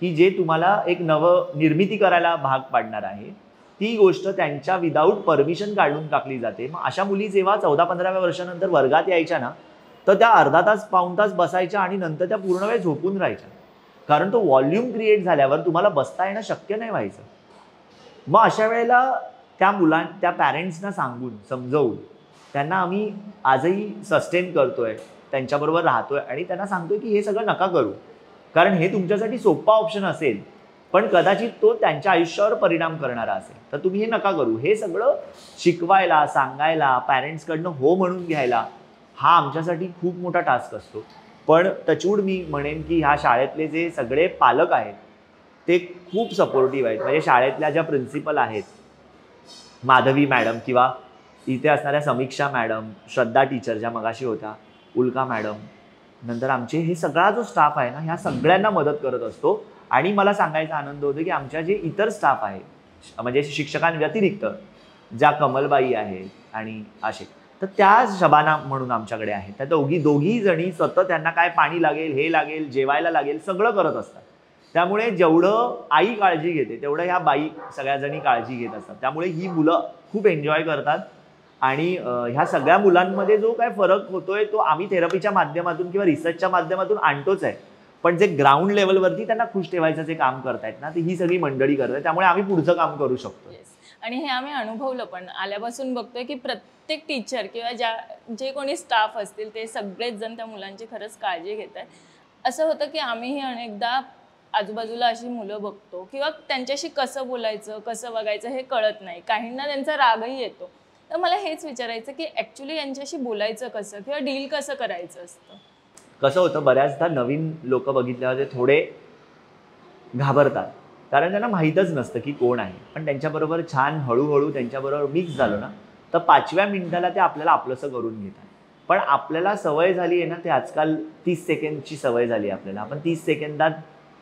की जे तुम्हाला एक निर्मिती करायला भाग पाडणार आहे, ती गोष्ट त्यांच्या विदाऊट परमिशन काढून टाकली जाते. मग अशा मुली जेव्हा 14-15व्या वर्षानंतर वर्गात यायच्या ना, तर त्या अर्धा तास पाऊण तास बसायच्या आणि नंतर त्या पूर्ण वेळ झोपून राहायच्या. कारण तो व्हॉल्यूम क्रिएट झाल्यावर तुम्हाला बसता येणं शक्य नाही व्हायचं. मग अशा वेळेला त्या पॅरेंट्सना समजवून त्यांना आम्ही आजही सस्टेन करतोय, त्यांच्याबरोबर राहतोय आणि त्यांना सांगतोय की हे सगळं नका करू. कारण हे तुमच्यासाठी सोपा ऑप्शन असेल पण कदाचित तो त्यांच्या आयुष्यावर परिणाम करणारा असेल, तर तुम्ही हे नका करू. हे सगळं शिकवायला, सांगायला, पॅरेंट्सकडनं हो म्हणून घ्यायला हा आमच्यासाठी खूप मोठा टास्क असतो. पण टचवूड मी म्हणेन की ह्या शाळेतले जे सगळे पालक आहेत ते खूप सपोर्टिव्ह आहेत. म्हणजे शाळेतल्या ज्या प्रिन्सिपल आहेत, माधवी मॅडम किंवा इथे असणाऱ्या समीक्षा मॅडम, श्रद्धा टीचर ज्या मगाशी होत्या, उल्का मॅडम, नंतर आमचे हे सगळा जो स्टाफ आहे ना, ह्या सगळ्यांना मदत करत असतो. आणि मला सांगायचा आनंद होतो की आमच्या जे इतर स्टाफ आहे, म्हणजे शिक्षकांव्यतिरिक्त ज्या कमलबाई आहेत आणि असे, तर त्या शबाना म्हणून आमच्याकडे आहेत. त्या दोघी जणी सतत त्यांना काय पाणी लागेल, हे लागेल, जेवायला लागेल, सगळं करत असतात. त्यामुळे जेवढं आई काळजी घेते तेवढं ह्या बाई सगळ्याजणी काळजी घेत असतात. त्यामुळे ही मुलं खूप एन्जॉय करतात आणि ह्या सगळ्या मुलांमध्ये जो काय फरक होतोय तो आम्ही थेरपीच्या माध्यमातून किंवा रिसर्चच्या माध्यमातून आणतोच आहे. पण जे ग्राउंड लेवलवरती त्यांना खुश ठेवायचं जे काम करतायत ना, ते ही सगळी मंडळी करतायत. त्यामुळे आम्ही पुढचं काम करू शकतो. आणि हे आम्ही अनुभवलं पण आल्यापासून बघतोय की प्रत्येक टीचर किंवा जे कोणी स्टाफ असतील ते सगळेच जण त्या मुलांची खरंच काळजी घेत आहेत. असं होतं की आम्हीही अनेकदा आजूबाजूला अशी मुलं बघतो किंवा त्यांच्याशी कसं बोलायचं, कसं बघायचं हे कळत नाही. काहींना त्यांचा रागही येतो. तर मला हेच विचारायचं की ॲक्च्युली यांच्याशी बोलायचं कसं किंवा डील कसं करायचं असतं. कसं होतं, बऱ्याचदा नवीन लोक बघितल्यावर ते थोडे घाबरतात कारण त्यांना माहीतच नसतं की कोण आहे. पण त्यांच्याबरोबर छान हळूहळू त्यांच्याबरोबर मिक्स झालो ना, तर 5व्या मिनिटाला ते आपल्याला आपलंसं करून घेतात. पण आपल्याला सवय झाली आहे ना, ते आजकाल 30 सेकंदची सवय झाली आहे आपल्याला. आपण 30 सेकंदात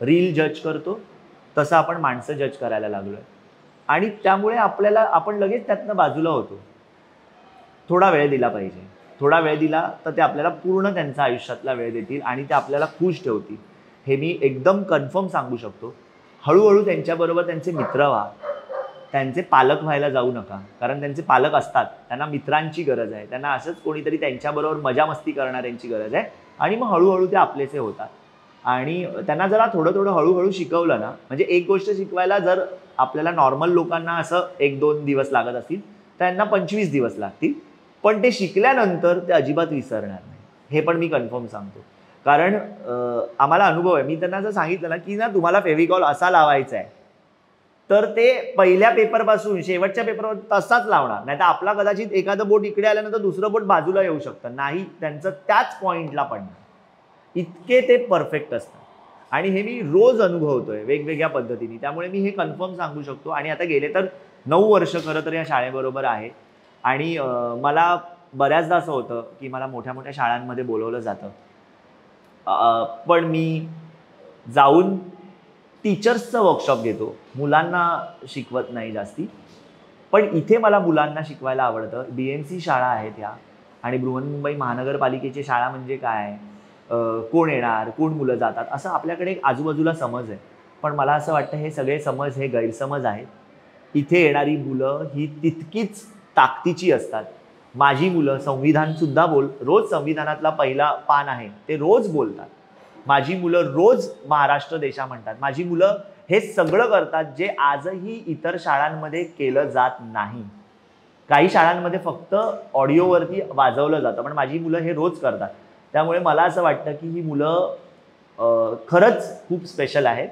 रील जज करतो, तसं आपण माणसं जज करायला लागलो आहे आणि त्यामुळे आपण लगेच त्यातनं बाजूला होतो. थोडा वेळ दिला पाहिजे. थोडा वेळ दिला तर ते आपल्याला पूर्ण त्यांचा आयुष्यातला वेळ देतील आणि ते आपल्याला खुश ठेवतील. हे मी एकदम कन्फर्म सांगू शकतो. हळूहळू त्यांच्याबरोबर त्यांचे मित्र व्हा. त्यांचे पालक व्हायला जाऊ नका, कारण त्यांचे पालक असतात, त्यांना मित्रांची गरज आहे, त्यांना असंच कोणीतरी त्यांच्याबरोबर मजा मस्ती करणाऱ्यांची गरज आहे आणि मग हळूहळू ते आपलेसे होतात. आणि त्यांना जरा थोडं थोडं हळूहळू शिकवलं ना, म्हणजे एक गोष्ट शिकवायला जर आपल्याला नॉर्मल लोकांना असं 1-2 दिवस लागत असतील, त्यांना 25 दिवस लागतील. पण ते शिकल्यानंतर ते अजिबात विसरणार नाही, हे पण मी कन्फर्म सांगतो. कारण आम्हाला अनुभव आहे. मी त्यांना जर सांगितलं ना की ना तुम्हाला फेविकॉल असा लावायचा आहे, तर ते पहिल्या पेपरपासून शेवटच्या पेपरवर तसाच लावणार. नाही तर आपला कदाचित एखादं बोट इकडे आल्यानंतर दुसरं बोट बाजूला येऊ शकतं, नाही त्यांचं त्याच पॉईंटला पडणार. इतके ते परफेक्ट असतात आणि हे मी रोज अनुभवतोय वेगवेगळ्या पद्धतीने. त्यामुळे मी हे कन्फर्म सांगू शकतो. आणि आता गेले तर 9 वर्ष खरं तर या शाळेबरोबर आहे आणि मला बऱ्याचदा असं होतं की मला मोठ्या मोठ्या शाळांमध्ये बोलवलं जातं, पण मी जाऊन टीचर्सचं वर्कशॉप घेतो, मुलांना शिकवत नाही जास्ती. पण इथे मला मुलांना शिकवायला आवडतं. BMC शाळा आहेत ह्या आणि बृहन्मुंबई महानगरपालिकेची शाळा म्हणजे काय, कोण येणार, कोण मुलं जातात, असं आपल्याकडे एक आजूबाजूला समज आहे. पण मला असं वाटतं हे सगळे समज हे गैरसमज आहेत. इथे येणारी मुलं ही तितकीच ताकदीची असतात. माझी मुलं संविधानसुद्धा रोज संविधानातला पहिला पान आहे ते रोज बोलतात. माझी मुलं रोज महाराष्ट्र देशा म्हणतात. माझी मुलं हे सगळं करतात जे आजही इतर शाळांमध्ये केलं जात नाही. काही शाळांमध्ये फक्त ऑडिओवरती वाजवलं जातं, पण माझी मुलं हे रोज करतात. त्यामुळे मला असं वाटतं की ही मुलं खरंच खूप स्पेशल आहेत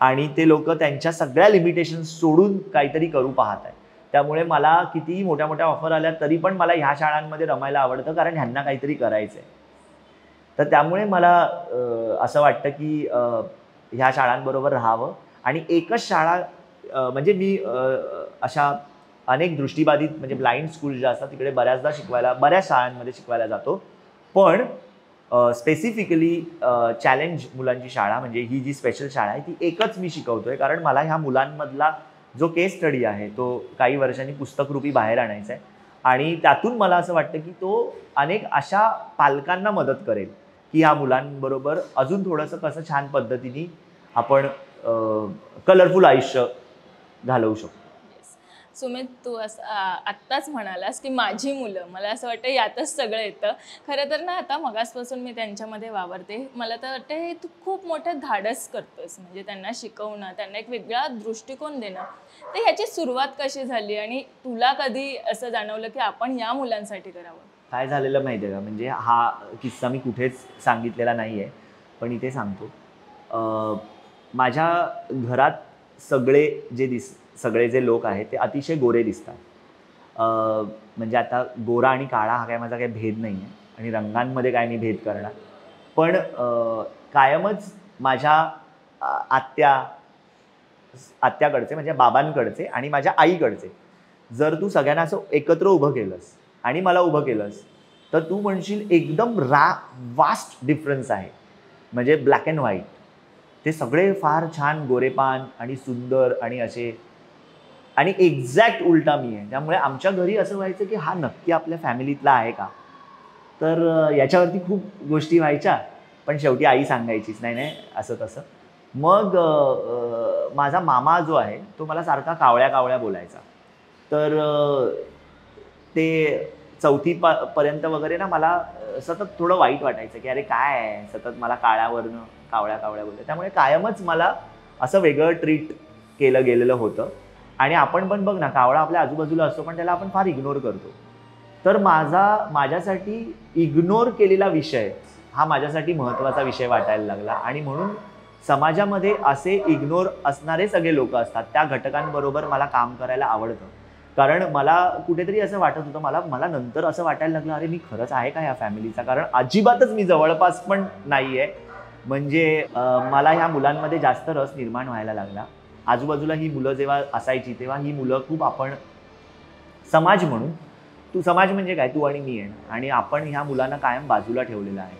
आणि ते लोक त्यांच्या सगळ्या लिमिटेशन्स सोडून काहीतरी करू पाहत आहेत. त्यामुळे मला कितीही मोठ्या मोठ्या ऑफर आल्या तरी पण मला ह्या शाळांमध्ये रमायला आवडतं, कारण ह्यांना काहीतरी करायचं आहे. तर त्यामुळे मला असं वाटतं की ह्या शाळांबरोबर राहावं. आणि एकच शाळा म्हणजे मी अशा अनेक दृष्टिबाधित म्हणजे ब्लाइंड स्कूल ज्या असतात तिकडे बऱ्याचदा शिकवायला, बऱ्याच शाळांमध्ये शिकवायला जातो. पण स्पेसिफिकली चॅलेंज मुलांची शाळा म्हणजे ही जी स्पेशल शाळा आहे ती एकच मी शिकवतोय, कारण मला ह्या मुलांमधला जो केस स्टडी आहे तो काही वर्षांनी पुस्तकरूपी बाहेर आणायचा आहे. आणि त्यातून मला असं वाटतं की तो अनेक अशा पालकांना मदत करेल की ह्या मुलांबरोबर अजून थोडंसं कसं छान पद्धतीने आपण कलरफुल आयुष्य घालवू शकतो. सुमित, तू असं आत्ताच म्हणालास की माझी मुलं, मला असं वाटतं यातच सगळं येतं. खरं तर ना आता मगासपासून मी त्यांच्यामध्ये वावरते, मला तर वाटतं हे तू खूप मोठं धाडस करतोस. म्हणजे त्यांना शिकवणं, त्यांना एक वेगळा दृष्टिकोन देणं. तर ह्याची सुरुवात कशी झाली आणि तुला कधी असं जाणवलं की आपण या मुलांसाठी करावं? काय झालेलं माहिती आहे का, म्हणजे हा किस्सा मी कुठेच सांगितलेला नाही आहे, पण इथे सांगतो. माझ्या घरात सगळे जे लोक आहेत ते अतिशय गोरे दिसतात. म्हणजे आता गोरा आणि काळा हा काय माझा काही भेद नाही आहे आणि रंगांमध्ये काय मी भेद करणार. पण कायमच माझ्या आत्याकडचे म्हणजे बाबांकडचे आणि माझ्या आईकडचे जर तू सगळ्यांना असं एकत्र उभं केलंस आणि मला उभं केलंस तर तू म्हणशील एकदम वास्ट डिफरन्स आहे. म्हणजे ब्लॅक अँड व्हाईट ते सगळे फार छान गोरेपान आणि सुंदर आणि असे, आणि एक्झॅक्ट उलटा मी आहे. त्यामुळे आमच्या घरी असं व्हायचं की हा नक्की आपल्या फॅमिलीतला आहे का. तर याच्यावरती खूप गोष्टी व्हायच्या, पण शेवटी आई सांगायचीच नाही असं तसं. मग माझा मामा जो आहे तो मला सारखा कावळ्या बोलायचा. तर ते 4थी पर्यंत वगैरे ना मला सतत थोडं वाईट वाटायचं की अरे काय आहे, सतत मला काळ्यावरनं कावळ्या बोलते. त्यामुळे कायमच मला असं वेगळं ट्रीट केलं गेलेलं होतं. आणि आपण पण बघ ना, कावळा आपल्या आजूबाजूला असतो पण त्याला आपण फार इग्नोर करतो. तर माझ्यासाठी इग्नोर केलेला विषय हा माझ्यासाठी महत्त्वाचा विषय वाटायला लागला. आणि म्हणून समाजामध्ये असे इग्नोर असणारे सगळे लोक असतात त्या घटकांबरोबर मला काम करायला आवडतं. कारण मला कुठेतरी असं वाटत होतं, मला नंतर असं वाटायला लागलं अरे मी खरंच आहे का ह्या फॅमिलीचा, कारण अजिबातच मी जवळपास पण नाही आहे. म्हणजे मला ह्या मुलांमध्ये जास्त रस निर्माण व्हायला लागला. आजूबाजूला ही मुलं जेव्हा असायची तेव्हा ही मुलं खूप आपण समाज म्हणून, तू समाज म्हणजे काय, तू आणि मी आहे, आणि आपण ह्या मुलांना कायम बाजूला ठेवलेलं आहे.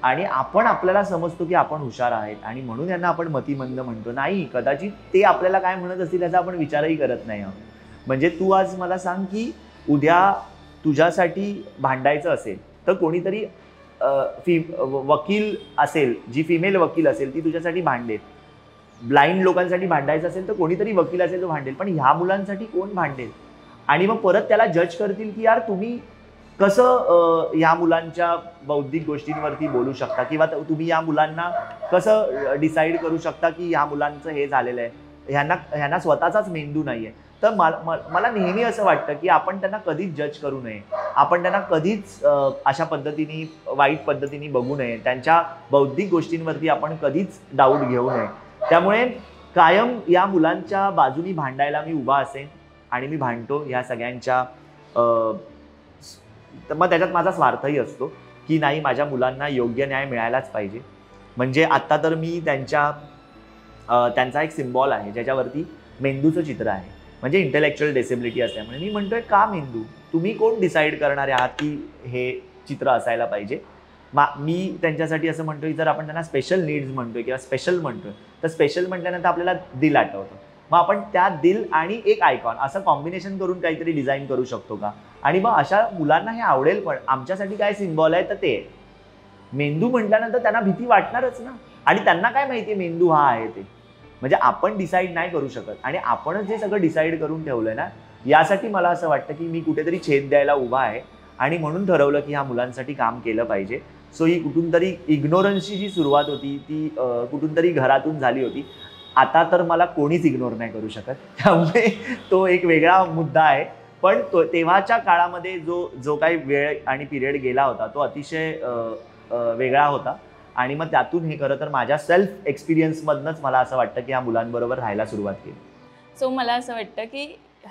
आणि आपण आपल्याला समजतो की आपण हुशार आहेत आणि म्हणून यांना आपण मतिमंद म्हणतो. नाही, कदाचित ते आपल्याला काय म्हणत असतील याचा आपण विचारही करत नाही आहोत. म्हणजे तू आज मला सांग की उद्या तुझ्यासाठी भांडायचं असेल तर कोणीतरी वकील असेल, जी फिमेल वकील असेल ती तुझ्यासाठी भांडेल. ब्लाइंड लोकांसाठी भांडायचं असेल तर कोणीतरी वकील असेल तो भांडेल. पण ह्या मुलांसाठी कोण भांडेल? आणि मग परत त्याला जज करतील की यार तुम्ही कसं या मुलांच्या बौद्धिक गोष्टींवरती बोलू शकता, किंवा तुम्ही या मुलांना कसं डिसाईड करू शकता की ह्या मुलांचं हे झालेलं आहे, ह्यांना स्वतःचाच मेंदू नाही आहे. तर मला नेहमी असं वाटतं की आपण त्यांना कधीच जज करू नये, आपण त्यांना कधीच अशा पद्धतीने वाईट पद्धतीने बघू नये, त्यांच्या बौद्धिक गोष्टींवरती आपण कधीच डाऊट घेऊ नये. त्यामुळे कायम या मुलांच्या बाजूनी भांडायला मी उभा असेन आणि मी भांडतो या सगळ्यांच्या. तर मग त्याच्यात माझा स्वार्थही असतो की नाही, माझ्या मुलांना योग्य न्याय मिळायलाच पाहिजे. म्हणजे आत्ता तर मी त्यांचा एक सिम्बॉल आहे ज्याच्यावरती मेंदूचं चित्र आहे. म्हणजे इंटेलेक्च्युअल डिसेबिलिटी असल्यामुळे मी म्हणतोय का मेंदू, तुम्ही कोण डिसाईड करणारे आहात की हे चित्र असायला पाहिजे. मी त्यांच्यासाठी असं म्हणतोय, जर आपण त्यांना स्पेशल नीड्स म्हणतोय किंवा स्पेशल म्हणतोय, तर स्पेशल म्हटल्यानंतर आपल्याला दिल आठवतं. मग आपण त्या दिल आणि एक आयकॉन असं कॉम्बिनेशन करून काहीतरी डिझाईन करू शकतो का? आणि मग अशा मुलांना हे आवडेल. पण आमच्यासाठी काय सिम्बॉल आहे तर ते मेंदू म्हटल्यानंतर त्यांना भीती वाटणारच ना. आणि त्यांना काय माहिती मेंदू हा आहे ते, म्हणजे आपण डिसाईड नाही करू शकत. आणि आपणच जे सगळं डिसाईड करून ठेवलंय ना, यासाठी मला असं वाटतं की मी कुठेतरी छेद द्यायला उभा आहे. आणि म्हणून ठरवलं की ह्या मुलांसाठी काम केलं पाहिजे. सो ही कुठून तरी इग्नोरन्सची जी सुरुवात होती ती कुठून तरी घरातून झाली होती. आता तर मला कोणीच इग्नोर नाही करू शकत, त्यामुळे तो एक वेगळा मुद्दा आहे. पण तेव्हाच्या काळामध्ये जो काही वेळ आणि पिरियड गेला होता तो अतिशय वेगळा होता. आणि मग त्यातून हे खरं तर माझ्या सेल्फ एक्सपिरियन्समधनंच मला असं वाटतं की ह्या मुलांबरोबर राहायला सुरुवात केली. सो मला असं वाटतं की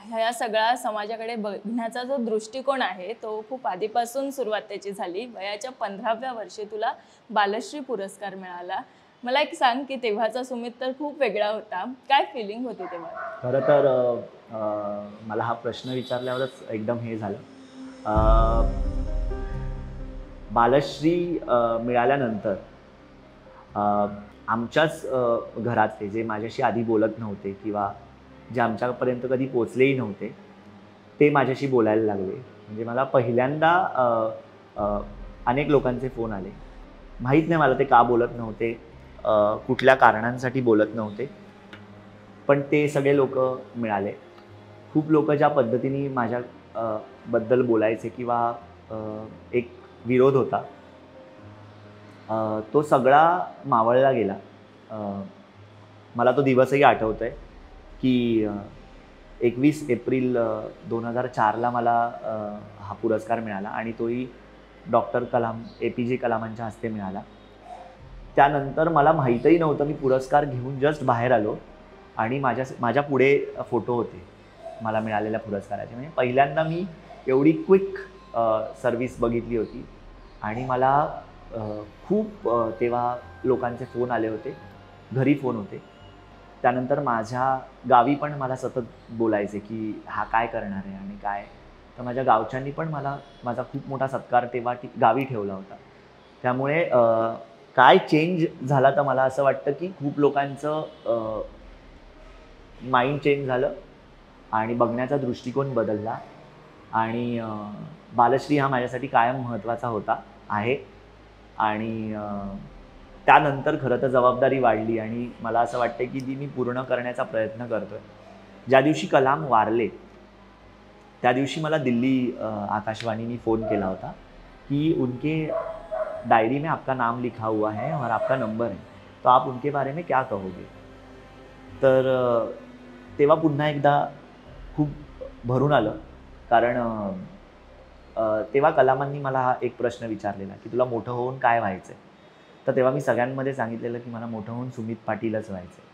ह्या सगळ्या समाजाकडे बघण्याचा जो दृष्टिकोन आहे तो खूप आधीपासून सुरुवात त्याची झाली. वयाच्या 15व्या वर्षी तुला बालश्री पुरस्कार मिळाला. मला एक सांग की तेव्हाचा सुमित तर खूप वेगळा होता, काय फिलिंग होती तेव्हा? खरं तर मला हा प्रश्न विचारल्यावरच एकदम हे झालं. बालश्री मिळाल्यानंतर आमच्याच घरातले जे माझ्याशी आधी बोलत नव्हते किंवा जे आमच्यापर्यंत कधी पोचलेही नव्हते ते माझ्याशी बोलायला लागले. म्हणजे मला पहिल्यांदा अनेक लोकांचे फोन आले. माहीत नाही मला ते का बोलत नव्हते, कुठल्या कारणांसाठी बोलत नव्हते, पण ते सगळे लोक मिळाले. खूप लोक ज्या पद्धतीने माझ्या बद्दल बोलायचे किंवा एक विरोध होता तो सगळा मावळला गेला. मला तो दिवसही आठवतोय की 21 एप्रिल 2004ला मला हा पुरस्कार मिळाला आणि तोही डॉक्टर कलाम APJ कलामांच्या हस्ते मिळाला. त्यानंतर मला माहीतही नव्हतं, मी पुरस्कार घेऊन जस्ट बाहेर आलो आणि माझ्या पुढे फोटो होते मला मिळालेल्या पुरस्काराचे. म्हणजे पहिल्यांदा मी एवढी क्विक सर्व्हिस बघितली होती. आणि मला खूप तेव्हा लोकांचे फोन आले होते, घरी फोन होते. त्यानंतर माझ्या गावी पण मला सतत बोलायचे की हा काय करणार आहे आणि काय. तर माझ्या गावच्यांनी पण माझा खूप मोठा सत्कार तेव्हा गावी ठेवला होता. त्यामुळे काय चेंज झाला तर मला असं वाटतं की खूप लोकांचं माइंड चेंज झालं आणि बघण्याचा दृष्टिकोन बदलला. आणि बालश्री हा माझ्यासाठी कायम महत्त्वाचा होता आहे. आणि त्यानंतर खरं तर जबाबदारी वाढली आणि मला असं वाटतं की ती मी पूर्ण करण्याचा प्रयत्न करतोय. ज्या दिवशी कलाम वारले त्या दिवशी मला दिल्ली आकाशवाणीने फोन केला होता कि उनके डायरी में आपका नाम लिखा हुआ है और आपका नंबर है, तो आप उनके बारे में क्या कहोगे. तर तेव्हा पुन्हा एकदा खूप भरून आलं. कारण तेव्हा कलामांनी मला हा एक प्रश्न विचारलेला की तुला मोठं होऊन काय व्हायचं आहे. तर तेव्हा मी सगळ्यांमध्ये सांगितलेलं की मला मोठं होऊन सुमित पाटीलच व्हायचं आहे.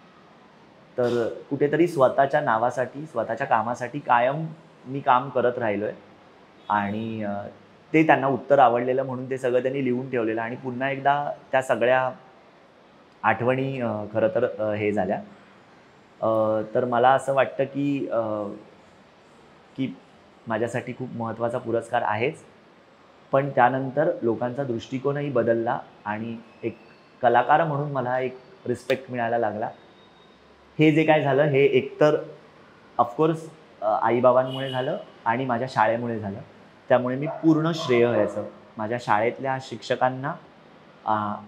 तर कुठेतरी स्वतःच्या नावासाठी स्वतःच्या कामासाठी कायम मी काम करत राहिलो आहे. आणि ते त्यांना उत्तर आवडलेलं म्हणून ते सगळं त्यांनी लिहून ठेवलेलं. आणि पुन्हा एकदा त्या सगळ्या आठवणी खरं तर हे झाल्या. तर मला असं वाटतं की माझ्यासाठी खूप महत्त्वाचा पुरस्कार आहेच, पण त्यानंतर लोकांचा दृष्टिकोनही बदलला आणि एक कलाकार म्हणून मला एक रिस्पेक्ट मिळायला लागला. हे जे काय झालं हे एकतर ऑफकोर्स आईबाबांमुळे झालं आणि माझ्या शाळेमुळे झालं. त्यामुळे मी पूर्ण श्रेय याचं माझ्या शाळेतल्या शिक्षकांना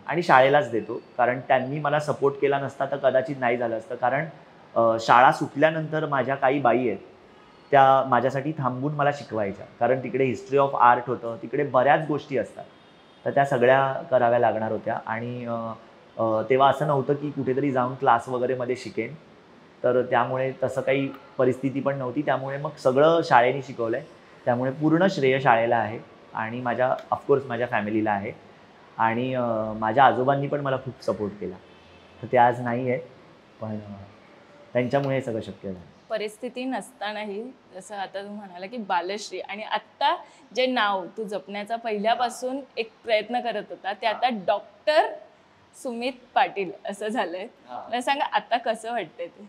आणि शाळेलाच देतो. कारण त्यांनी मला सपोर्ट केला नसता तर कदाचित नाही झालं असतं. कारण शाळा सुटल्यानंतर माझ्या काही बाई आहेत त्या माझ्यासाठी थांबून मला शिकवायच्या. कारण तिकडे हिस्ट्री ऑफ आर्ट होतं, तिकडे बऱ्याच गोष्टी असतात, तर त्या सगळ्या कराव्या लागणार होत्या. आणि तेव्हा असं नव्हतं की कुठेतरी जाऊन क्लास वगैरेमध्ये शिकेन, तर त्यामुळे तसं काही परिस्थिती पण नव्हती. त्यामुळे मग सगळं शाळेने शिकवलं आहे. त्यामुळे पूर्ण श्रेय शाळेला आहे आणि ऑफकोर्स माझ्या फॅमिलीला आहे. आणि माझ्या आजोबांनी पण मला खूप सपोर्ट केला. तर ते आज नाही आहे, पण त्यांच्यामुळे हे सगळं शक्य झालं. परिस्थिती नसतानाही जसं आता तू म्हणाला की बालश्री आणि आत्ता जे नाव तू जपण्याचा पहिल्यापासून एक प्रयत्न करत होता ते आता डॉक्टर सुमित पाटील असं झालंय. मला सांगा आता कसं वाटतंय ते?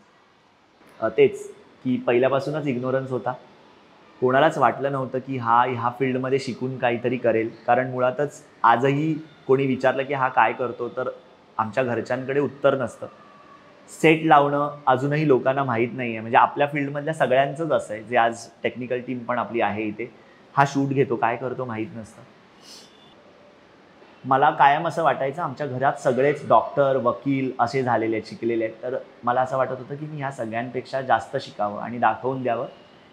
तेच की पहिल्यापासूनच इग्नोरन्स होता कोणालाच वाटलं नव्हतं की ह्या फील्डमध्ये शिकून काहीतरी करेल. कारण मुळातच आजही कोणी विचारलं की हा काय करतो तर आमच्या घरच्यांकडे उत्तर नसतं. सेट लावणं अजूनही लोकांना माहीत नाही आहे. म्हणजे आपल्या फील्डमधल्या सगळ्यांचंच असं आहे, जे आज टेक्निकल टीम पण आपली आहे इथे, हा शूट घेतो काय करतो माहीत नसतं. मला कायम असं वाटायचं आमच्या घरात सगळेच डॉक्टर वकील असे झालेले आहेत, शिकलेले आहेत. तर मला असं वाटत होतं की मी ह्या सगळ्यांपेक्षा जास्त शिकावं आणि दाखवून द्यावं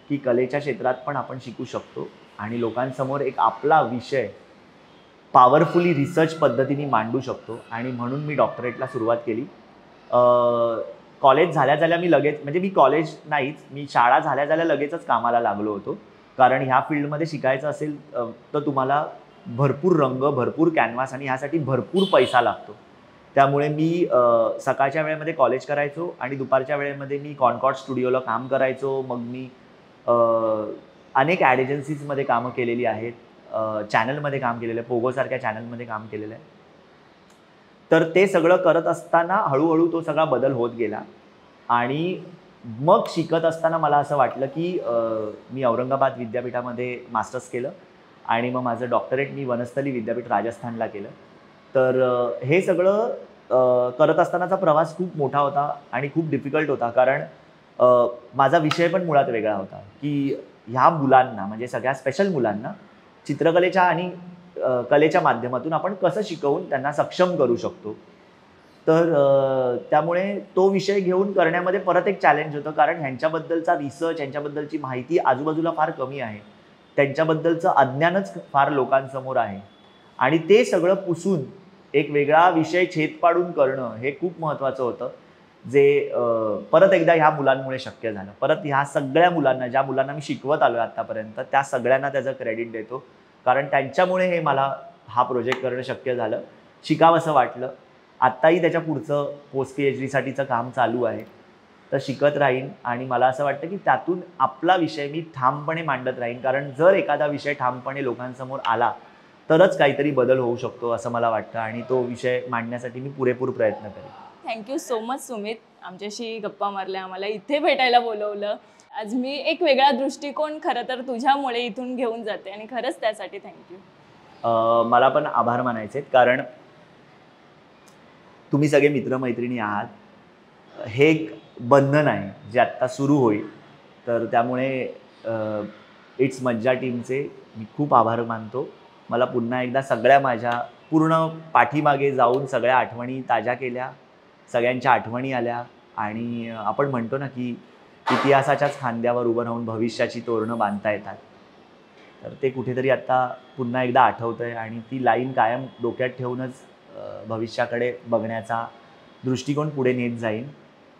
की कलेच्या क्षेत्रात पण आपण शिकू शकतो आणि लोकांसमोर एक आपला विषय पॉवरफुली रिसर्च पद्धतीने मांडू शकतो. आणि म्हणून मी डॉक्टरेटला सुरुवात केली. कॉलेज झाल्या मी लगेच, म्हणजे मी कॉलेज नाहीच, मी शाळा झाल्या लगेचच कामाला लागलो होतो. कारण ह्या फील्डमध्ये शिकायचं असेल तर तुम्हाला भरपूर रंग, भरपूर कॅनव्हास आणि ह्यासाठी भरपूर पैसा लागतो. त्यामुळे मी सकाळच्या वेळेमध्ये कॉलेज करायचो आणि दुपारच्या वेळेमध्ये मी कॉनकॉर्ड स्टुडिओला काम करायचो. मग मी अनेक ॲड एजन्सीजमध्ये कामं केलेली आहेत, चॅनलमध्ये काम केलेलं आहे, पोगोसारख्या चॅनलमध्ये काम केलेलं आहे. तर ते सगळं करत असताना हळूहळू तो सगळा बदल होत गेला. आणि मग शिकत असताना मला असं वाटलं की मी औरंगाबाद विद्यापीठामध्ये मास्टर्स केलं आणि मग माझं डॉक्टरेट मी वनस्थली विद्यापीठ राजस्थानला केलं. तर हे सगळं करत असतानाचा प्रवास खूप मोठा होता आणि खूप डिफिकल्ट होता. कारण माझा विषय पण मुळात वेगळा होता की ह्या मुलांना, म्हणजे सगळ्या स्पेशल मुलांना चित्रकलेच्या आणि कलेच्या माध्यमातून आपण कसं शिकवून त्यांना सक्षम करू शकतो. तर त्यामुळे तो विषय घेऊन करण्यामध्ये परत एक चॅलेंज होतं. कारण ह्यांच्याबद्दलचा रिसर्च, ह्यांच्याबद्दलची माहिती आजूबाजूला फार कमी आहे, त्यांच्याबद्दलचं अज्ञानच फार लोकांसमोर आहे. आणि ते सगळं पुसून एक वेगळा विषय छेद पाडून करणं हे खूप महत्त्वाचं होतं, जे परत एकदा ह्या मुलांमुळे शक्य झालं. परत ह्या सगळ्या मुलांना, ज्या मुलांना मी शिकवत आलो आत्तापर्यंत, त्या सगळ्यांना त्याचं क्रेडिट देतो. कारण त्यांच्यामुळे हे मला हा प्रोजेक्ट करणं शक्य झालं, शिकावंसं वाटलं. आत्ताही त्याच्या पुढचं पोस्ट PhDसाठीचं काम चालू आहे. तर शिकत राहीन आणि मला असं वाटतं की त्यातून आपला विषय मी ठामपणे मांडत राहीन. कारण जर एखादा विषय ठामपणे लोकांसमोर आला तरच काहीतरी बदल होऊ शकतो असं मला वाटतं आणि तो विषय मांडण्यासाठी मी पुरेपूर प्रयत्न करेन. थँक्यू सो मच सुमित, आमच्याशी गप्पा मारल्या, आम्हाला इथे भेटायला बोलवलं. आज मी एक वेगळा दृष्टिकोन खरं तर तुझ्यामुळे इथून घेऊन जाते आणि खरंच त्यासाठी थँक्यू. मला पण आभार मानायचे, कारण तुम्ही सगळे मित्रमैत्रिणी आहात. हे एक बंधन आहे जे आत्ता सुरू होईल. तर त्यामुळे इट्स मज्जा टीमचे मी खूप आभार मानतो. मला पुन्हा एकदा सगळ्या माझ्या पूर्ण पाठीमागे जाऊन सगळ्या आठवणी ताज्या केल्या, सगळ्यांच्या आठवणी आल्या आणि आपण म्हणतो ना की इतिहासाच्याच खांद्यावर उभं राहून भविष्याची तोरणं बांधता येतात. तर ते कुठेतरी आत्ता पुन्हा एकदा आठवतं आहे आणि ती लाईन कायम डोक्यात ठेवूनच भविष्याकडे बघण्याचा दृष्टिकोन पुढे नेत जाईन.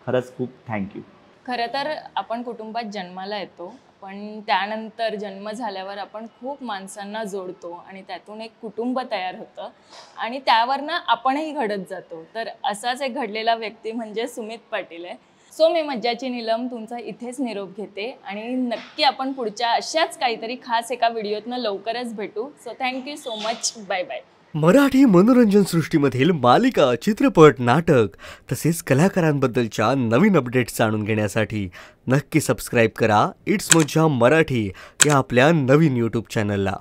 खरंच खूप थँक्यू. खरं तर आपण कुटुंबात जन्माला येतो, पण त्यानंतर जन्म झाल्यावर आपण खूप माणसांना जोडतो आणि त्यातून एक कुटुंब तयार होतं आणि त्यावरनं आपणही घडत जातो. तर असाच एक घडलेला व्यक्ती म्हणजे सुमित पाटील आहे. सो मी मज्जाची नीलम तुमचा इथेच निरोप घेते आणि नक्की आपण पुढच्या अशाच काहीतरी खास एका व्हिडिओतनं लवकरच भेटू. So thank you so much. Bye bye. Marathi मनोरंजन सृष्टीमधील मालिका, चित्रपट, नाटक तसेच कलाकारांबद्दलच्या नवीन अपडेट्स जाणून घेण्यासाठी नक्की सबस्क्राईब करा इट्स मज्जा मराठी या आपल्या नवीन यूट्यूब चॅनलला.